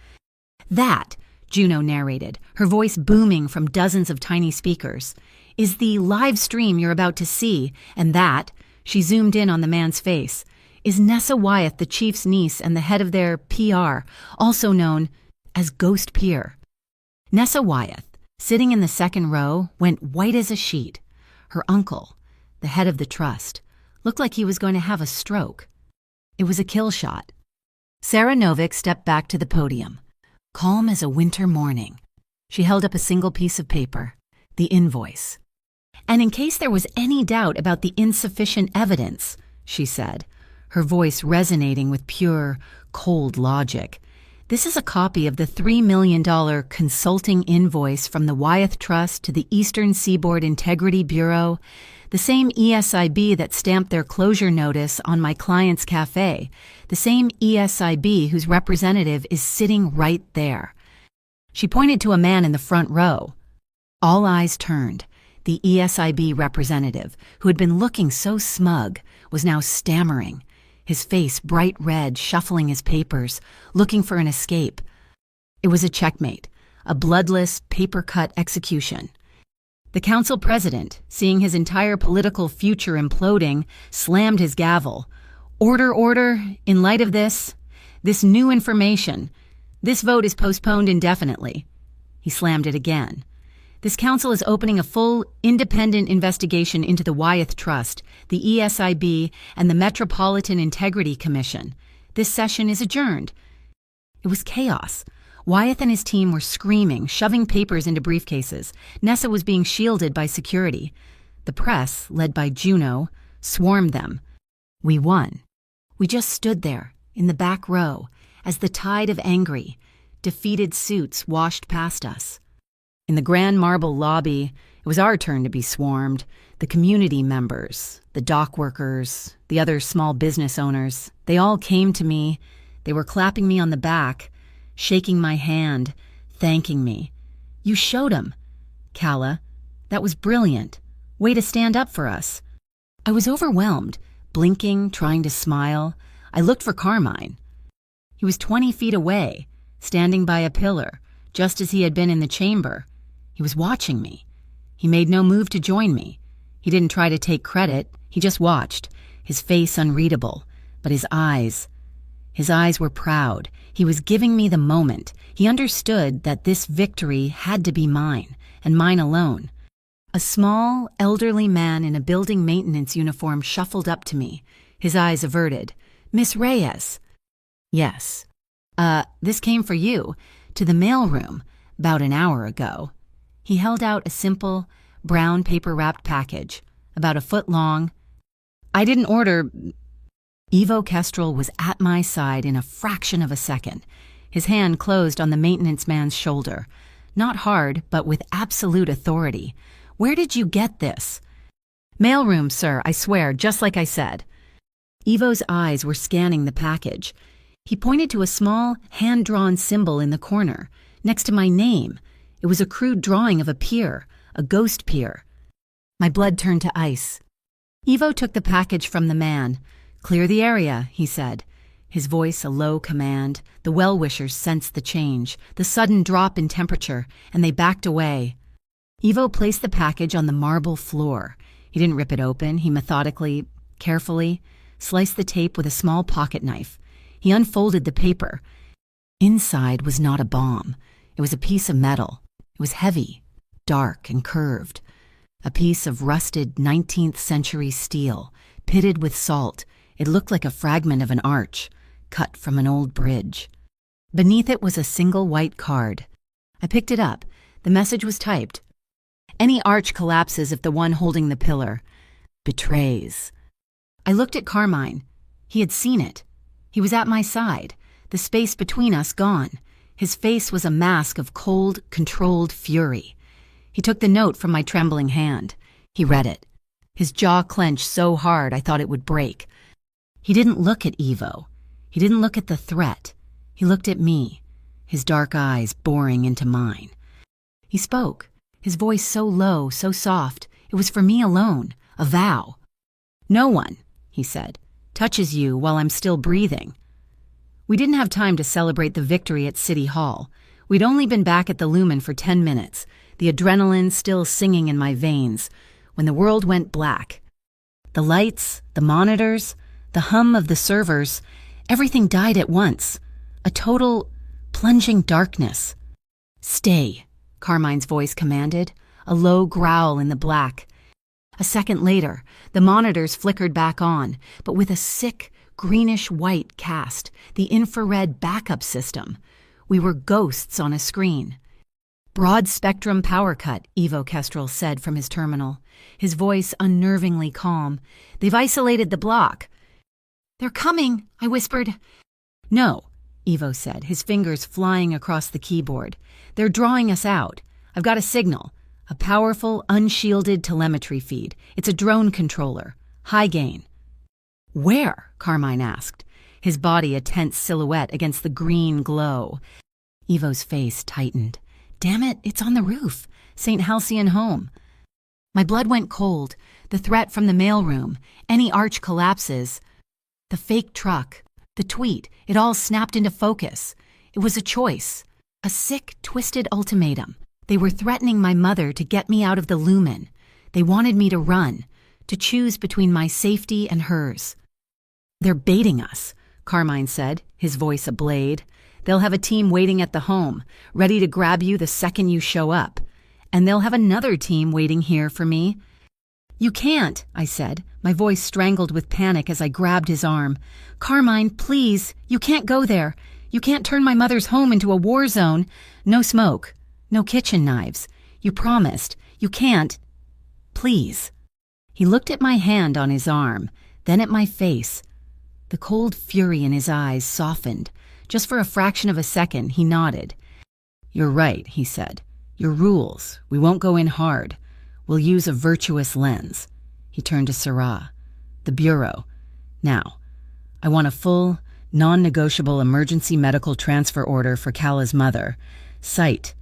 "That," Juno narrated, her voice booming from dozens of tiny speakers, is the live stream you're about to see, and that," she zoomed in on the man's face, "is Nessa Wyeth, the chief's niece and the head of their PR, also known as Ghost Peer." Nessa Wyeth, sitting in the second row, went white as a sheet. Her uncle, the head of the trust, looked like he was going to have a stroke. It was a kill shot. Sarah Novick stepped back to the podium, calm as a winter morning. She held up a single piece of paper, the invoice. "And in case there was any doubt about the insufficient evidence," she said, her voice resonating with pure, cold logic, "this is a copy of the $3 million consulting invoice from the Wyeth Trust to the Eastern Seaboard Integrity Bureau, the same ESIB that stamped their closure notice on my client's cafe, the same ESIB whose representative is sitting right there." She pointed to a man in the front row. All eyes turned. The ESIB representative, who had been looking so smug, was now stammering, his face bright red, shuffling his papers, looking for an escape. It was a checkmate, a bloodless, paper-cut execution. The council president, seeing his entire political future imploding, slammed his gavel. "Order, order, in light of this new information, this vote is postponed indefinitely." He slammed it again. "This council is opening a full, independent investigation into the Wyeth Trust, the ESIB, and the Metropolitan Integrity Commission. This session is adjourned." It was chaos. Wyeth and his team were screaming, shoving papers into briefcases. Nessa was being shielded by security. The press, led by Juno, swarmed them. We won. We just stood there, in the back row, as the tide of angry, defeated suits washed past us. In the grand marble lobby, it was our turn to be swarmed. The community members, the dock workers, the other small business owners, they all came to me. They were clapping me on the back, shaking my hand, thanking me. "You showed 'em, Calla. That was brilliant. Way to stand up for us." I was overwhelmed, blinking, trying to smile. I looked for Carmine. He was 20 feet away, standing by a pillar, just as he had been in the chamber. He was watching me. He made no move to join me. He didn't try to take credit. He just watched, his face unreadable, but his eyes were proud. He was giving me the moment. He understood that this victory had to be mine, and mine alone. A small, elderly man in a building maintenance uniform shuffled up to me, his eyes averted. "Miss Reyes." "Yes." This came for you, to the mailroom, about an hour ago." He held out a simple, brown paper-wrapped package, about a foot long. "I didn't order—" Ivo Kestrel was at my side in a fraction of a second. His hand closed on the maintenance man's shoulder. Not hard, but with absolute authority. "Where did you get this?" "Mailroom, sir, I swear, just like I said." Ivo's eyes were scanning the package. He pointed to a small, hand-drawn symbol in the corner, next to my name. It was a crude drawing of a pier, a ghost pier. My blood turned to ice. Ivo took the package from the man. "Clear the area," he said, his voice a low command. The well-wishers sensed the change, the sudden drop in temperature, and they backed away. Ivo placed the package on the marble floor. He didn't rip it open. He methodically, carefully, sliced the tape with a small pocket knife. He unfolded the paper. Inside was not a bomb. It was a piece of metal. It was heavy, dark, and curved. A piece of rusted 19th century steel, pitted with salt. It looked like a fragment of an arch, cut from an old bridge. Beneath it was a single white card. I picked it up. The message was typed. "Any arch collapses if the one holding the pillar betrays." I looked at Carmine. He had seen it. He was at my side, the space between us gone. His face was a mask of cold, controlled fury. He took the note from my trembling hand. He read it. His jaw clenched so hard I thought it would break. He didn't look at Ivo. He didn't look at the threat. He looked at me, his dark eyes boring into mine. He spoke, his voice so low, so soft. It was for me alone, a vow. "No one," he said, "touches you while I'm still breathing." We didn't have time to celebrate the victory at City Hall. We'd only been back at the Lumen for 10 minutes. the adrenaline still singing in my veins, when the world went black. The lights, the monitors, the hum of the servers, everything died at once. A total, plunging darkness. "Stay," Carmine's voice commanded, a low growl in the black. A second later, the monitors flickered back on, but with a sick, greenish-white cast, the infrared backup system. We were ghosts on a screen. "Broad-spectrum power cut," Ivo Kestrel said from his terminal, his voice unnervingly calm. "They've isolated the block." "They're coming," I whispered. "No," Ivo said, his fingers flying across the keyboard. "They're drawing us out. I've got a signal. A powerful, unshielded telemetry feed. It's a drone controller. High gain." "Where?" Carmine asked, his body a tense silhouette against the green glow. Ivo's face tightened. "Damn it, it's on the roof. St. Halcyon home." My blood went cold. The threat from the mailroom. Any arch collapses. The fake truck. The tweet. It all snapped into focus. It was a choice. A sick, twisted ultimatum. They were threatening my mother to get me out of the lumen. They wanted me to run, to choose between my safety and hers. "They're baiting us," Carmine said, his voice a blade. "They'll have a team waiting at the home, ready to grab you the second you show up. And they'll have another team waiting here for me." "You can't," I said, my voice strangled with panic as I grabbed his arm. "Carmine, please, you can't go there. You can't turn my mother's home into a war zone. No smoke. No kitchen knives. You promised. You can't. Please." He looked at my hand on his arm, then at my face. The cold fury in his eyes softened. Just for a fraction of a second, he nodded. "You're right," he said. "Your rules. We won't go in hard. We'll use a virtuous lens." He turned to Sarah. "The Bureau. Now, I want a full, non-negotiable emergency medical transfer order for Kala's mother. Site.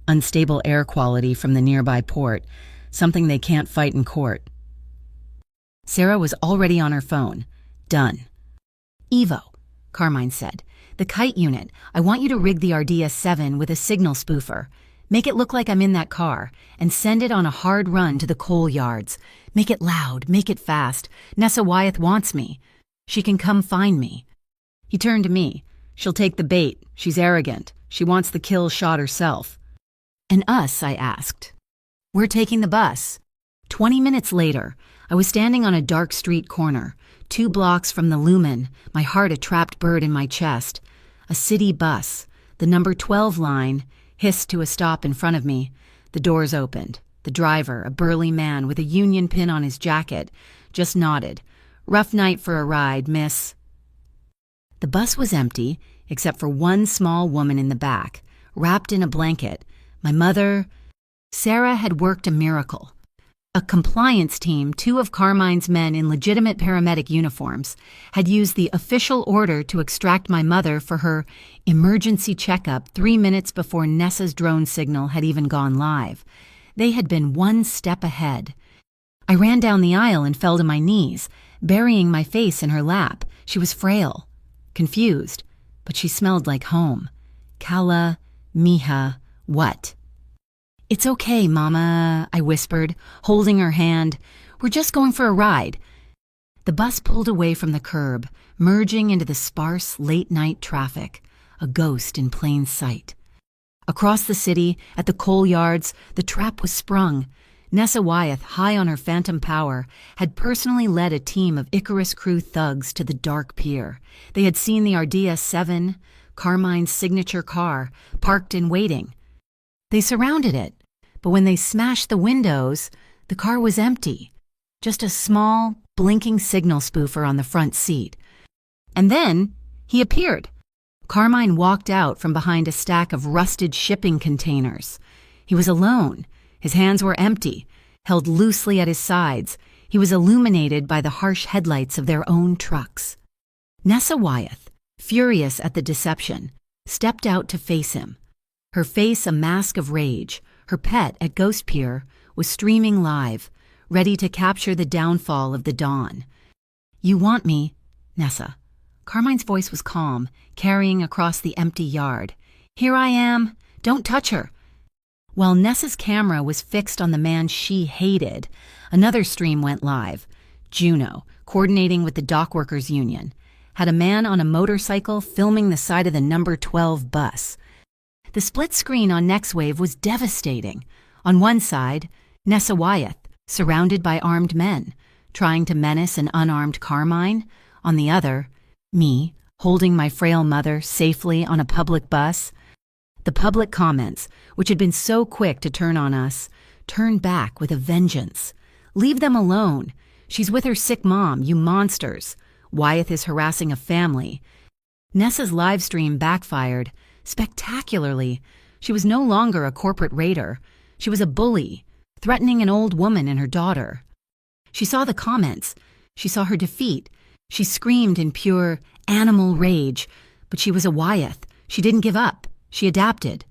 Unstable air quality from the nearby port. Something they can't fight in court." Sarah was already on her phone. "Done." "Ivo," Carmine said. "The kite unit, I want you to rig the RDS-7 with a signal spoofer. Make it look like I'm in that car, and send it on a hard run to the coal yards. Make it loud, make it fast. Nessa Wyeth wants me. She can come find me." He turned to me. "She'll take the bait. She's arrogant. She wants the kill shot herself." "And us?" I asked. "We're taking the bus." 20 minutes later, I was standing on a dark street corner, 2 blocks from the lumen, my heart a trapped bird in my chest. A city bus, the number 12 line, hissed to a stop in front of me. The doors opened. The driver, a burly man with a union pin on his jacket, just nodded. "Rough night for a ride, miss." The bus was empty, except for one small woman in the back, wrapped in a blanket. My mother. Sarah had worked a miracle. A compliance team, 2 of Carmine's men in legitimate paramedic uniforms, had used the official order to extract my mother for her emergency checkup 3 minutes before Nessa's drone signal had even gone live. They had been 1 step ahead. I ran down the aisle and fell to my knees, burying my face in her lap. She was frail, confused, but she smelled like home. Kala, Mija, what? "It's okay, Mama," I whispered, holding her hand. "We're just going for a ride." The bus pulled away from the curb, merging into the sparse, late-night traffic, a ghost in plain sight. Across the city, at the coal yards, the trap was sprung. Nessa Wyeth, high on her phantom power, had personally led a team of Icarus crew thugs to the dark pier. They had seen the RDS-7, Carmine's signature car, parked and waiting. They surrounded it, but when they smashed the windows, the car was empty. Just a small, blinking signal spoofer on the front seat. And then he appeared. Carmine walked out from behind a stack of rusted shipping containers. He was alone. His hands were empty, held loosely at his sides. He was illuminated by the harsh headlights of their own trucks. Nessa Wyeth, furious at the deception, stepped out to face him. Her face a mask of rage, her pet at Ghost Pier was streaming live, ready to capture the downfall of the dawn. "You want me, Nessa." Carmine's voice was calm, carrying across the empty yard. "Here I am. Don't touch her." While Nessa's camera was fixed on the man she hated, another stream went live. Juno, coordinating with the dockworkers union, had a man on a motorcycle filming the side of the number 12 bus. The split screen on NextWave was devastating. On one side, Nessa Wyeth, surrounded by armed men, trying to menace an unarmed Carmine. On the other, me, holding my frail mother safely on a public bus. The public comments, which had been so quick to turn on us, turned back with a vengeance. Leave them alone. She's with her sick mom, you monsters. Wyeth is harassing a family. Nessa's live stream backfired spectacularly. She was no longer a corporate raider. She was a bully, threatening an old woman and her daughter. She saw the comments. She saw her defeat. She screamed in pure animal rage. But she was a Wyeth. She didn't give up. She adapted.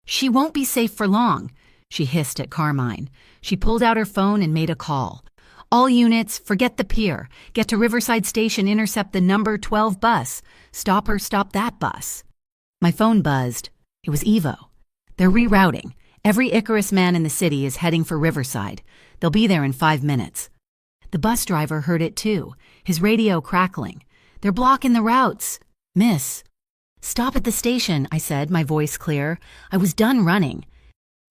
She won't be safe for long, she hissed at Carmine. She pulled out her phone and made a call. All units, forget the pier. Get to Riverside Station, intercept the number 12 bus. Stop her, stop that bus. My phone buzzed. It was Evo. They're rerouting. Every Icarus man in the city is heading for Riverside. They'll be there in 5 minutes. The bus driver heard it too, his radio crackling. They're blocking the routes. Miss. Stop at the station, I said, my voice clear. I was done running.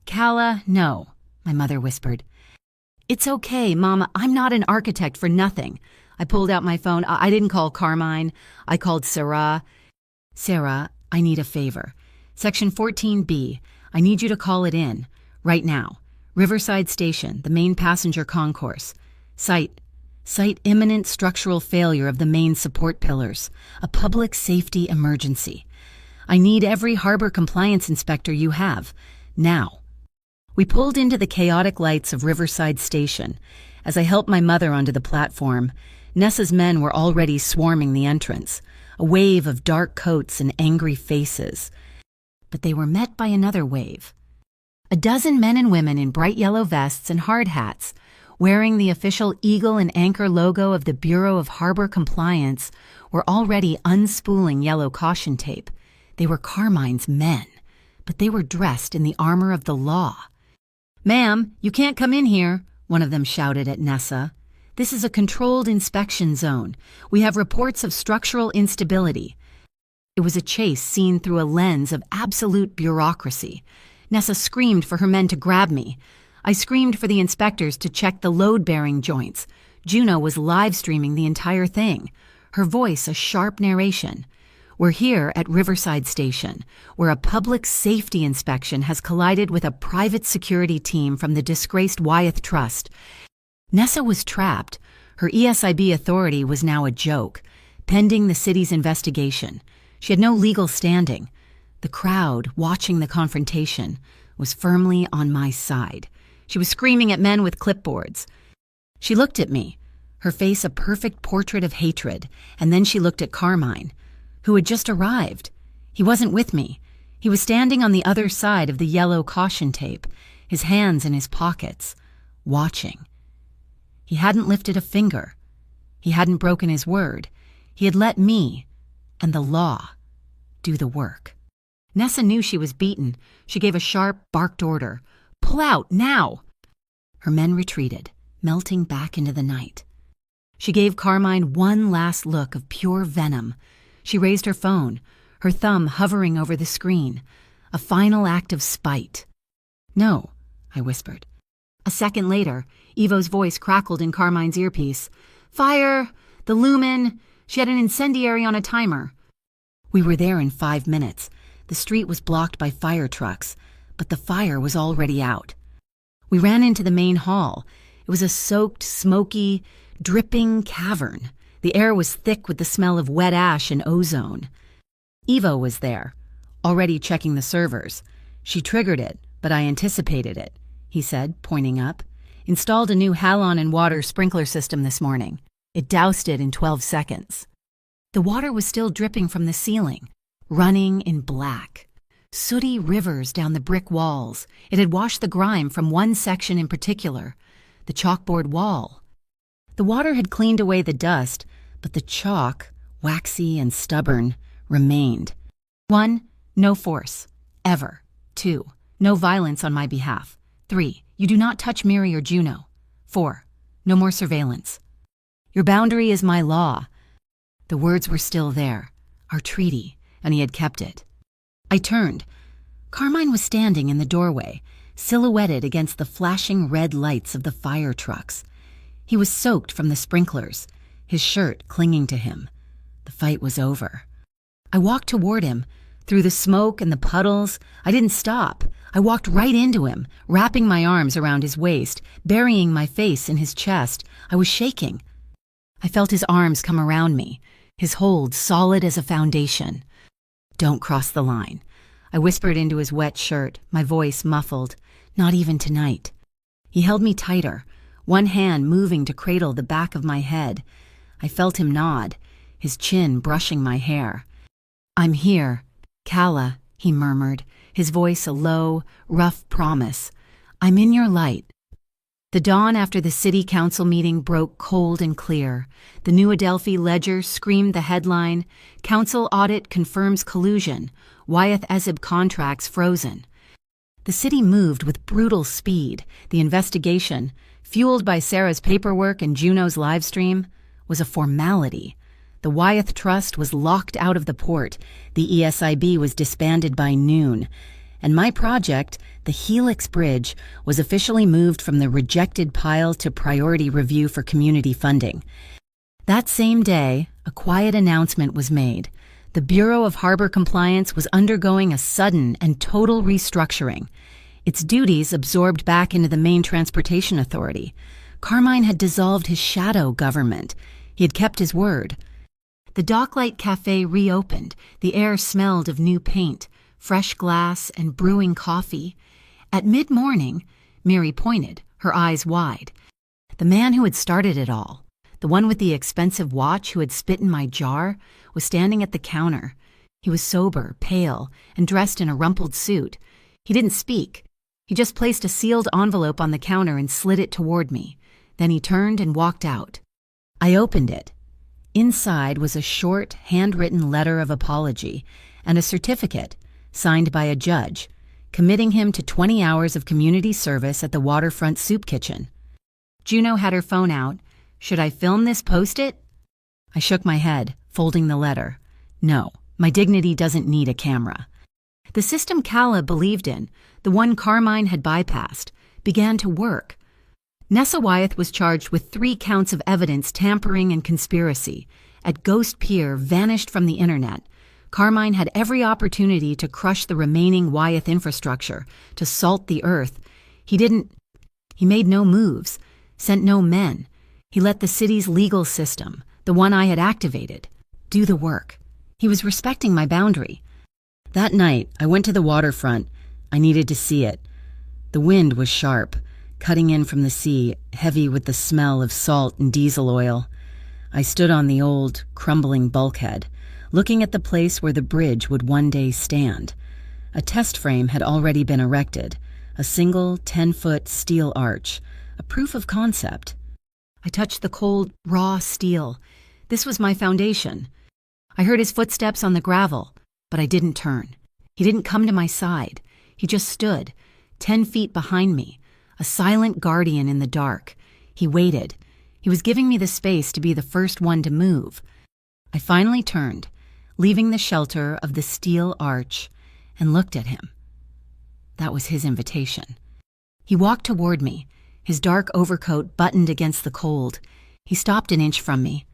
Calla, no, my mother whispered. It's okay, Mama, I'm not an architect for nothing. I pulled out my phone. I didn't call Carmine. I called Sarah. Sarah, I need a favor. Section 14B, I need you to call it in, right now. Riverside Station, the main passenger concourse. Site imminent structural failure of the main support pillars. A public safety emergency. I need every harbor compliance inspector you have. Now. We pulled into the chaotic lights of Riverside Station. As I helped my mother onto the platform, Nessa's men were already swarming the entrance, a wave of dark coats and angry faces. But they were met by another wave. A dozen men and women in bright yellow vests and hard hats, wearing the official eagle and anchor logo of the Bureau of Harbor Compliance, were already unspooling yellow caution tape. They were Carmine's men, but they were dressed in the armor of the law. Ma'am, you can't come in here, one of them shouted at Nessa. This is a controlled inspection zone. We have reports of structural instability. It was a chase seen through a lens of absolute bureaucracy. Nessa screamed for her men to grab me. I screamed for the inspectors to check the load-bearing joints. Juno was live-streaming the entire thing, her voice a sharp narration. We're here at Riverside Station, where a public safety inspection has collided with a private security team from the disgraced Wyeth Trust. Nessa was trapped. Her ESIB authority was now a joke, pending the city's investigation. She had no legal standing. The crowd, watching the confrontation, was firmly on my side. She was screaming at men with clipboards. She looked at me, her face a perfect portrait of hatred, and then she looked at Carmine, who had just arrived. He wasn't with me. He was standing on the other side of the yellow caution tape, his hands in his pockets, watching. He hadn't lifted a finger. He hadn't broken his word. He had let me, and the law, do the work. Nessa knew she was beaten. She gave a sharp, barked order. Pull out, now! Her men retreated, melting back into the night. She gave Carmine one last look of pure venom. She raised her phone, her thumb hovering over the screen, a final act of spite. No, I whispered. A second later, Evo's voice crackled in Carmine's earpiece. Fire! The lumen! She had an incendiary on a timer. We were there in 5 minutes. The street was blocked by fire trucks, but the fire was already out. We ran into the main hall. It was a soaked, smoky, dripping cavern. The air was thick with the smell of wet ash and ozone. Evo was there, already checking the servers. She triggered it, but I anticipated it, he said, pointing up. Installed a new halon and water sprinkler system this morning. It doused it in 12 seconds. The water was still dripping from the ceiling, running in black. Sooty rivers down the brick walls. It had washed the grime from one section in particular, the chalkboard wall. The water had cleaned away the dust, but the chalk, waxy and stubborn, remained. 1, no force. Ever. 2, No violence on my behalf. 3. You do not touch Miri or Juno. 4. No more surveillance. Your boundary is my law. The words were still there, our treaty, and he had kept it. I turned. Carmine was standing in the doorway, silhouetted against the flashing red lights of the fire trucks. He was soaked from the sprinklers, his shirt clinging to him. The fight was over. I walked toward him. Through the smoke and the puddles, I didn't stop. I walked right into him, wrapping my arms around his waist, burying my face in his chest. I was shaking. I felt his arms come around me, his hold solid as a foundation. Don't cross the line. I whispered into his wet shirt, my voice muffled. Not even tonight. He held me tighter, one hand moving to cradle the back of my head. I felt him nod, his chin brushing my hair. I'm here, Calla, he murmured, his voice a low, rough promise. I'm in your light. The dawn after the city council meeting broke cold and clear. The New Adelphi Ledger screamed the headline, Council Audit Confirms Collusion, Wyeth Ezeb Contracts Frozen. The city moved with brutal speed. The investigation, fueled by Sarah's paperwork and Juno's livestream, was a formality. The Wyeth Trust was locked out of the port. The ESIB was disbanded by noon. And my project, the Helix Bridge, was officially moved from the rejected pile to priority review for community funding. That same day, a quiet announcement was made. The Bureau of Harbor Compliance was undergoing a sudden and total restructuring. Its duties absorbed back into the Main Transportation Authority. Carmine had dissolved his shadow government. He had kept his word. The Docklight Cafe reopened. The air smelled of new paint, fresh glass, and brewing coffee. At mid-morning, Miri pointed, her eyes wide. The man who had started it all, the one with the expensive watch who had spit in my jar, was standing at the counter. He was sober, pale, and dressed in a rumpled suit. He didn't speak. He just placed a sealed envelope on the counter and slid it toward me. Then he turned and walked out. I opened it. Inside was a short, handwritten letter of apology and a certificate, signed by a judge, committing him to 20 hours of community service at the waterfront soup kitchen. Juno had her phone out. Should I film this post-it? I shook my head, folding the letter. No, my dignity doesn't need a camera. The system Calla believed in, the one Carmine had bypassed, began to work. Nessa Wyeth was charged with 3 counts of evidence tampering and conspiracy. At Ghost Pier, vanished from the internet. Carmine had every opportunity to crush the remaining Wyeth infrastructure, to salt the earth. He made no moves, sent no men. He let the city's legal system, the one I had activated, do the work. He was respecting my boundary. That night, I went to the waterfront. I needed to see it. The wind was sharp, cutting in from the sea, heavy with the smell of salt and diesel oil. I stood on the old, crumbling bulkhead, looking at the place where the bridge would one day stand. A test frame had already been erected, a single 10-foot steel arch, a proof of concept. I touched the cold, raw steel. This was my foundation. I heard his footsteps on the gravel, but I didn't turn. He didn't come to my side. He just stood, 10 feet behind me, a silent guardian in the dark. He waited. He was giving me the space to be the first one to move. I finally turned, leaving the shelter of the steel arch, and looked at him. That was his invitation. He walked toward me, his dark overcoat buttoned against the cold. He stopped an inch from me.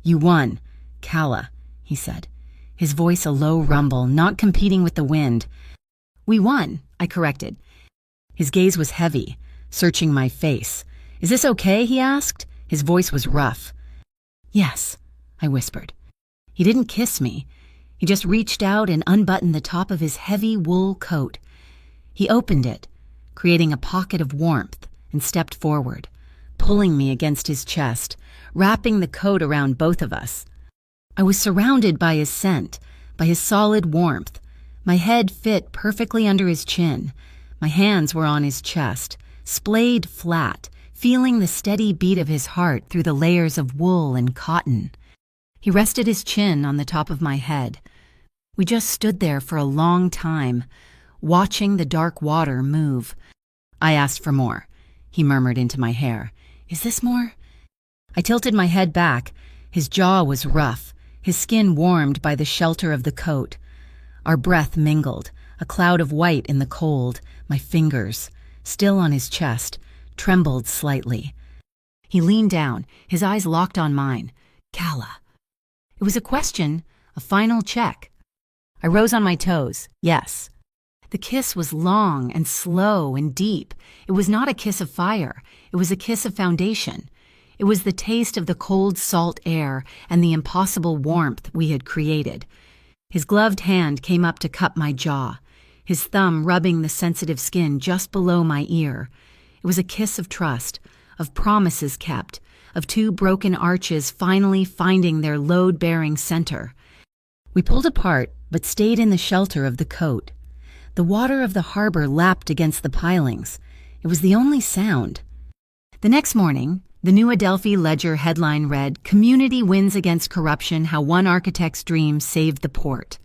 You won, Calla, he said, his voice a low rumble, not competing with the wind. We won, I corrected. His gaze was heavy, searching my face. Is this okay, he asked. His voice was rough. Yes, I whispered. He didn't kiss me. He just reached out and unbuttoned the top of his heavy wool coat. He opened it, creating a pocket of warmth, and stepped forward, pulling me against his chest, wrapping the coat around both of us. I was surrounded by his scent, by his solid warmth. My head fit perfectly under his chin. My hands were on his chest, splayed flat, feeling the steady beat of his heart through the layers of wool and cotton. He rested his chin on the top of my head. We just stood there for a long time, watching the dark water move. I asked for more. He murmured into my hair. Is this more? I tilted my head back. His jaw was rough, his skin warmed by the shelter of the coat. Our breath mingled, a cloud of white in the cold. My fingers, still on his chest, trembled slightly. He leaned down, his eyes locked on mine. Calla. It was a question, a final check. I rose on my toes. Yes. The kiss was long and slow and deep. It was not a kiss of fire. It was a kiss of foundation. It was the taste of the cold salt air and the impossible warmth we had created. His gloved hand came up to cup my jaw, his thumb rubbing the sensitive skin just below my ear. It was a kiss of trust, of promises kept, of two broken arches finally finding their load-bearing center. We pulled apart, but stayed in the shelter of the coat. The water of the harbor lapped against the pilings. It was the only sound. The next morning, the New Adelphi Ledger headline read, "Community wins against corruption, how one architect's dream saved the port."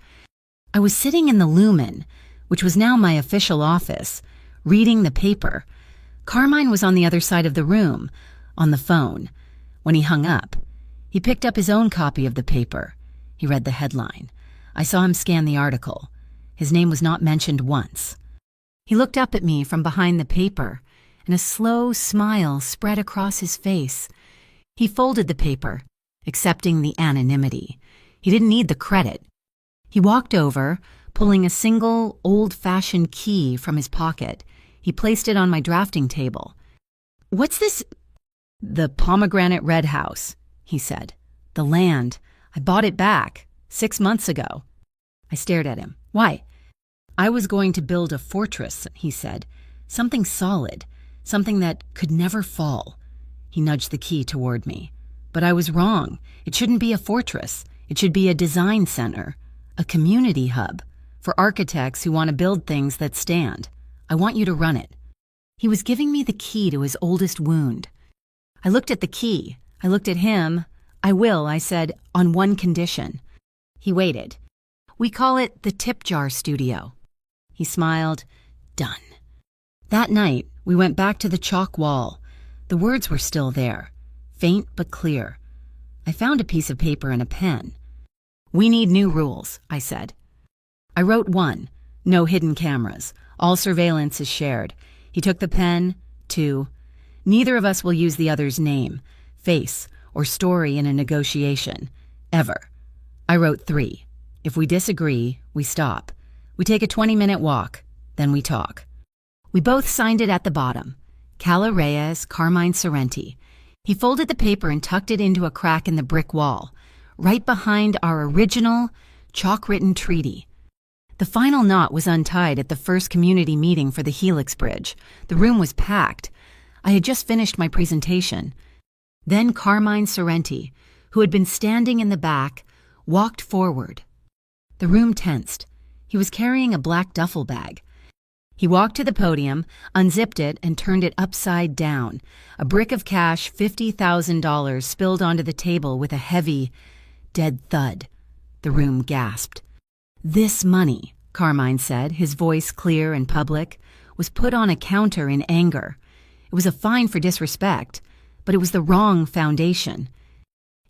I was sitting in the Lumen, which was now my official office, reading the paper. Carmine was on the other side of the room, on the phone. When he hung up, he picked up his own copy of the paper. He read the headline. I saw him scan the article. His name was not mentioned once. He looked up at me from behind the paper, and a slow smile spread across his face. He folded the paper, accepting the anonymity. He didn't need the credit. He walked over, pulling a single, old-fashioned key from his pocket. He placed it on my drafting table. "What's this?" "The pomegranate red house," he said. "The land. I bought it back 6 months ago." I stared at him. "Why?" "I was going to build a fortress," he said. "Something solid, something that could never fall." He nudged the key toward me. "But I was wrong. It shouldn't be a fortress. It should be a design center, a community hub, for architects who want to build things that stand. I want you to run it." He was giving me the key to his oldest wound. I looked at the key. I looked at him. "I will," I said, "on one condition." He waited. "We call it the Tip Jar Studio." He smiled. "Done." That night, we went back to the chalk wall. The words were still there, faint but clear. I found a piece of paper and a pen. "We need new rules," I said. I wrote one: no hidden cameras. All surveillance is shared. He took the pen. 2. Neither of us will use the other's name, face, or story in a negotiation. Ever. I wrote 3. If we disagree, we stop. We take a 20-minute walk. Then we talk. We both signed it at the bottom. Calla Reyes, Carmine Sorrenti. He folded the paper and tucked it into a crack in the brick wall, right behind our original, chalk-written treaty. The final knot was untied at the first community meeting for the Helix Bridge. The room was packed. I had just finished my presentation. Then Carmine Sorrenti, who had been standing in the back, walked forward. The room tensed. He was carrying a black duffel bag. He walked to the podium, unzipped it, and turned it upside down. A brick of cash, $50,000, spilled onto the table with a heavy, dead thud. The room gasped. "This money," Carmine said, his voice clear and public, "was put on a counter in anger. It was a fine for disrespect, but it was the wrong foundation."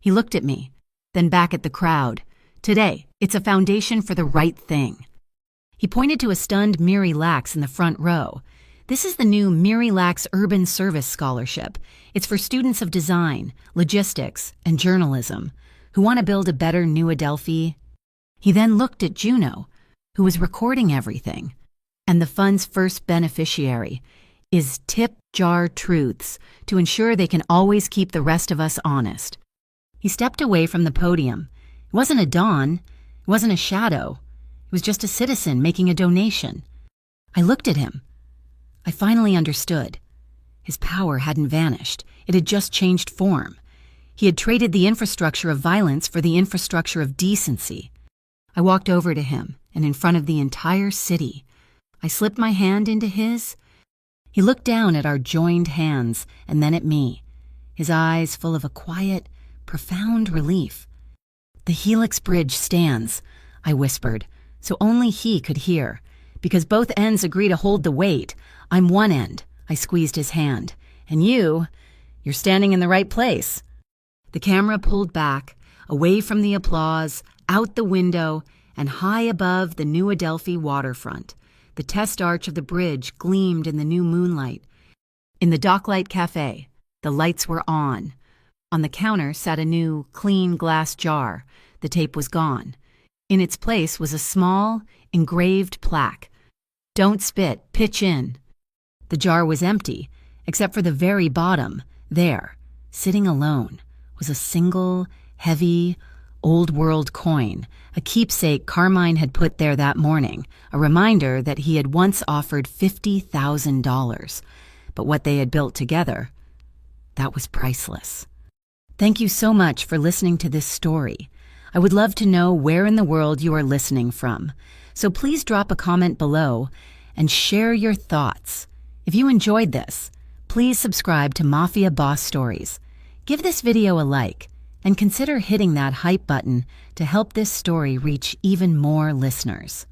He looked at me, then back at the crowd. "Today, it's a foundation for the right thing." He pointed to a stunned Miri Lax in the front row. "This is the new Miri Lax Urban Service Scholarship. It's for students of design, logistics, and journalism who want to build a better New Adelphi." He then looked at Juno, who was recording everything. "And the fund's first beneficiary is Tip Jar Truths to ensure they can always keep the rest of us honest." He stepped away from the podium. It wasn't a dawn. It wasn't a shadow. It was just a citizen making a donation. I looked at him. I finally understood. His power hadn't vanished. It had just changed form. He had traded the infrastructure of violence for the infrastructure of decency. I walked over to him, and in front of the entire city, I slipped my hand into his. He looked down at our joined hands, and then at me, his eyes full of a quiet, profound relief. "The Helix Bridge stands," I whispered, so only he could hear. Because both ends agree to hold the weight. I'm one end. I squeezed his hand. And you're standing in the right place. The camera pulled back, away from the applause, out the window, and high above the New Adelphi waterfront. The test arch of the bridge gleamed in the new moonlight. In the Docklight Cafe, the lights were on. On the counter sat a new, clean glass jar. The tape was gone. In its place was a small, engraved plaque. "Don't spit, pitch in." The jar was empty, except for the very bottom. There, sitting alone, was a single, heavy, old-world coin, a keepsake Carmine had put there that morning, a reminder that he had once offered $50,000. But what they had built together, that was priceless. Thank you so much for listening to this story. I would love to know where in the world you are listening from, so please drop a comment below and share your thoughts. If you enjoyed this, please subscribe to Mafia Boss Stories. Give this video a like, and consider hitting that hype button to help this story reach even more listeners.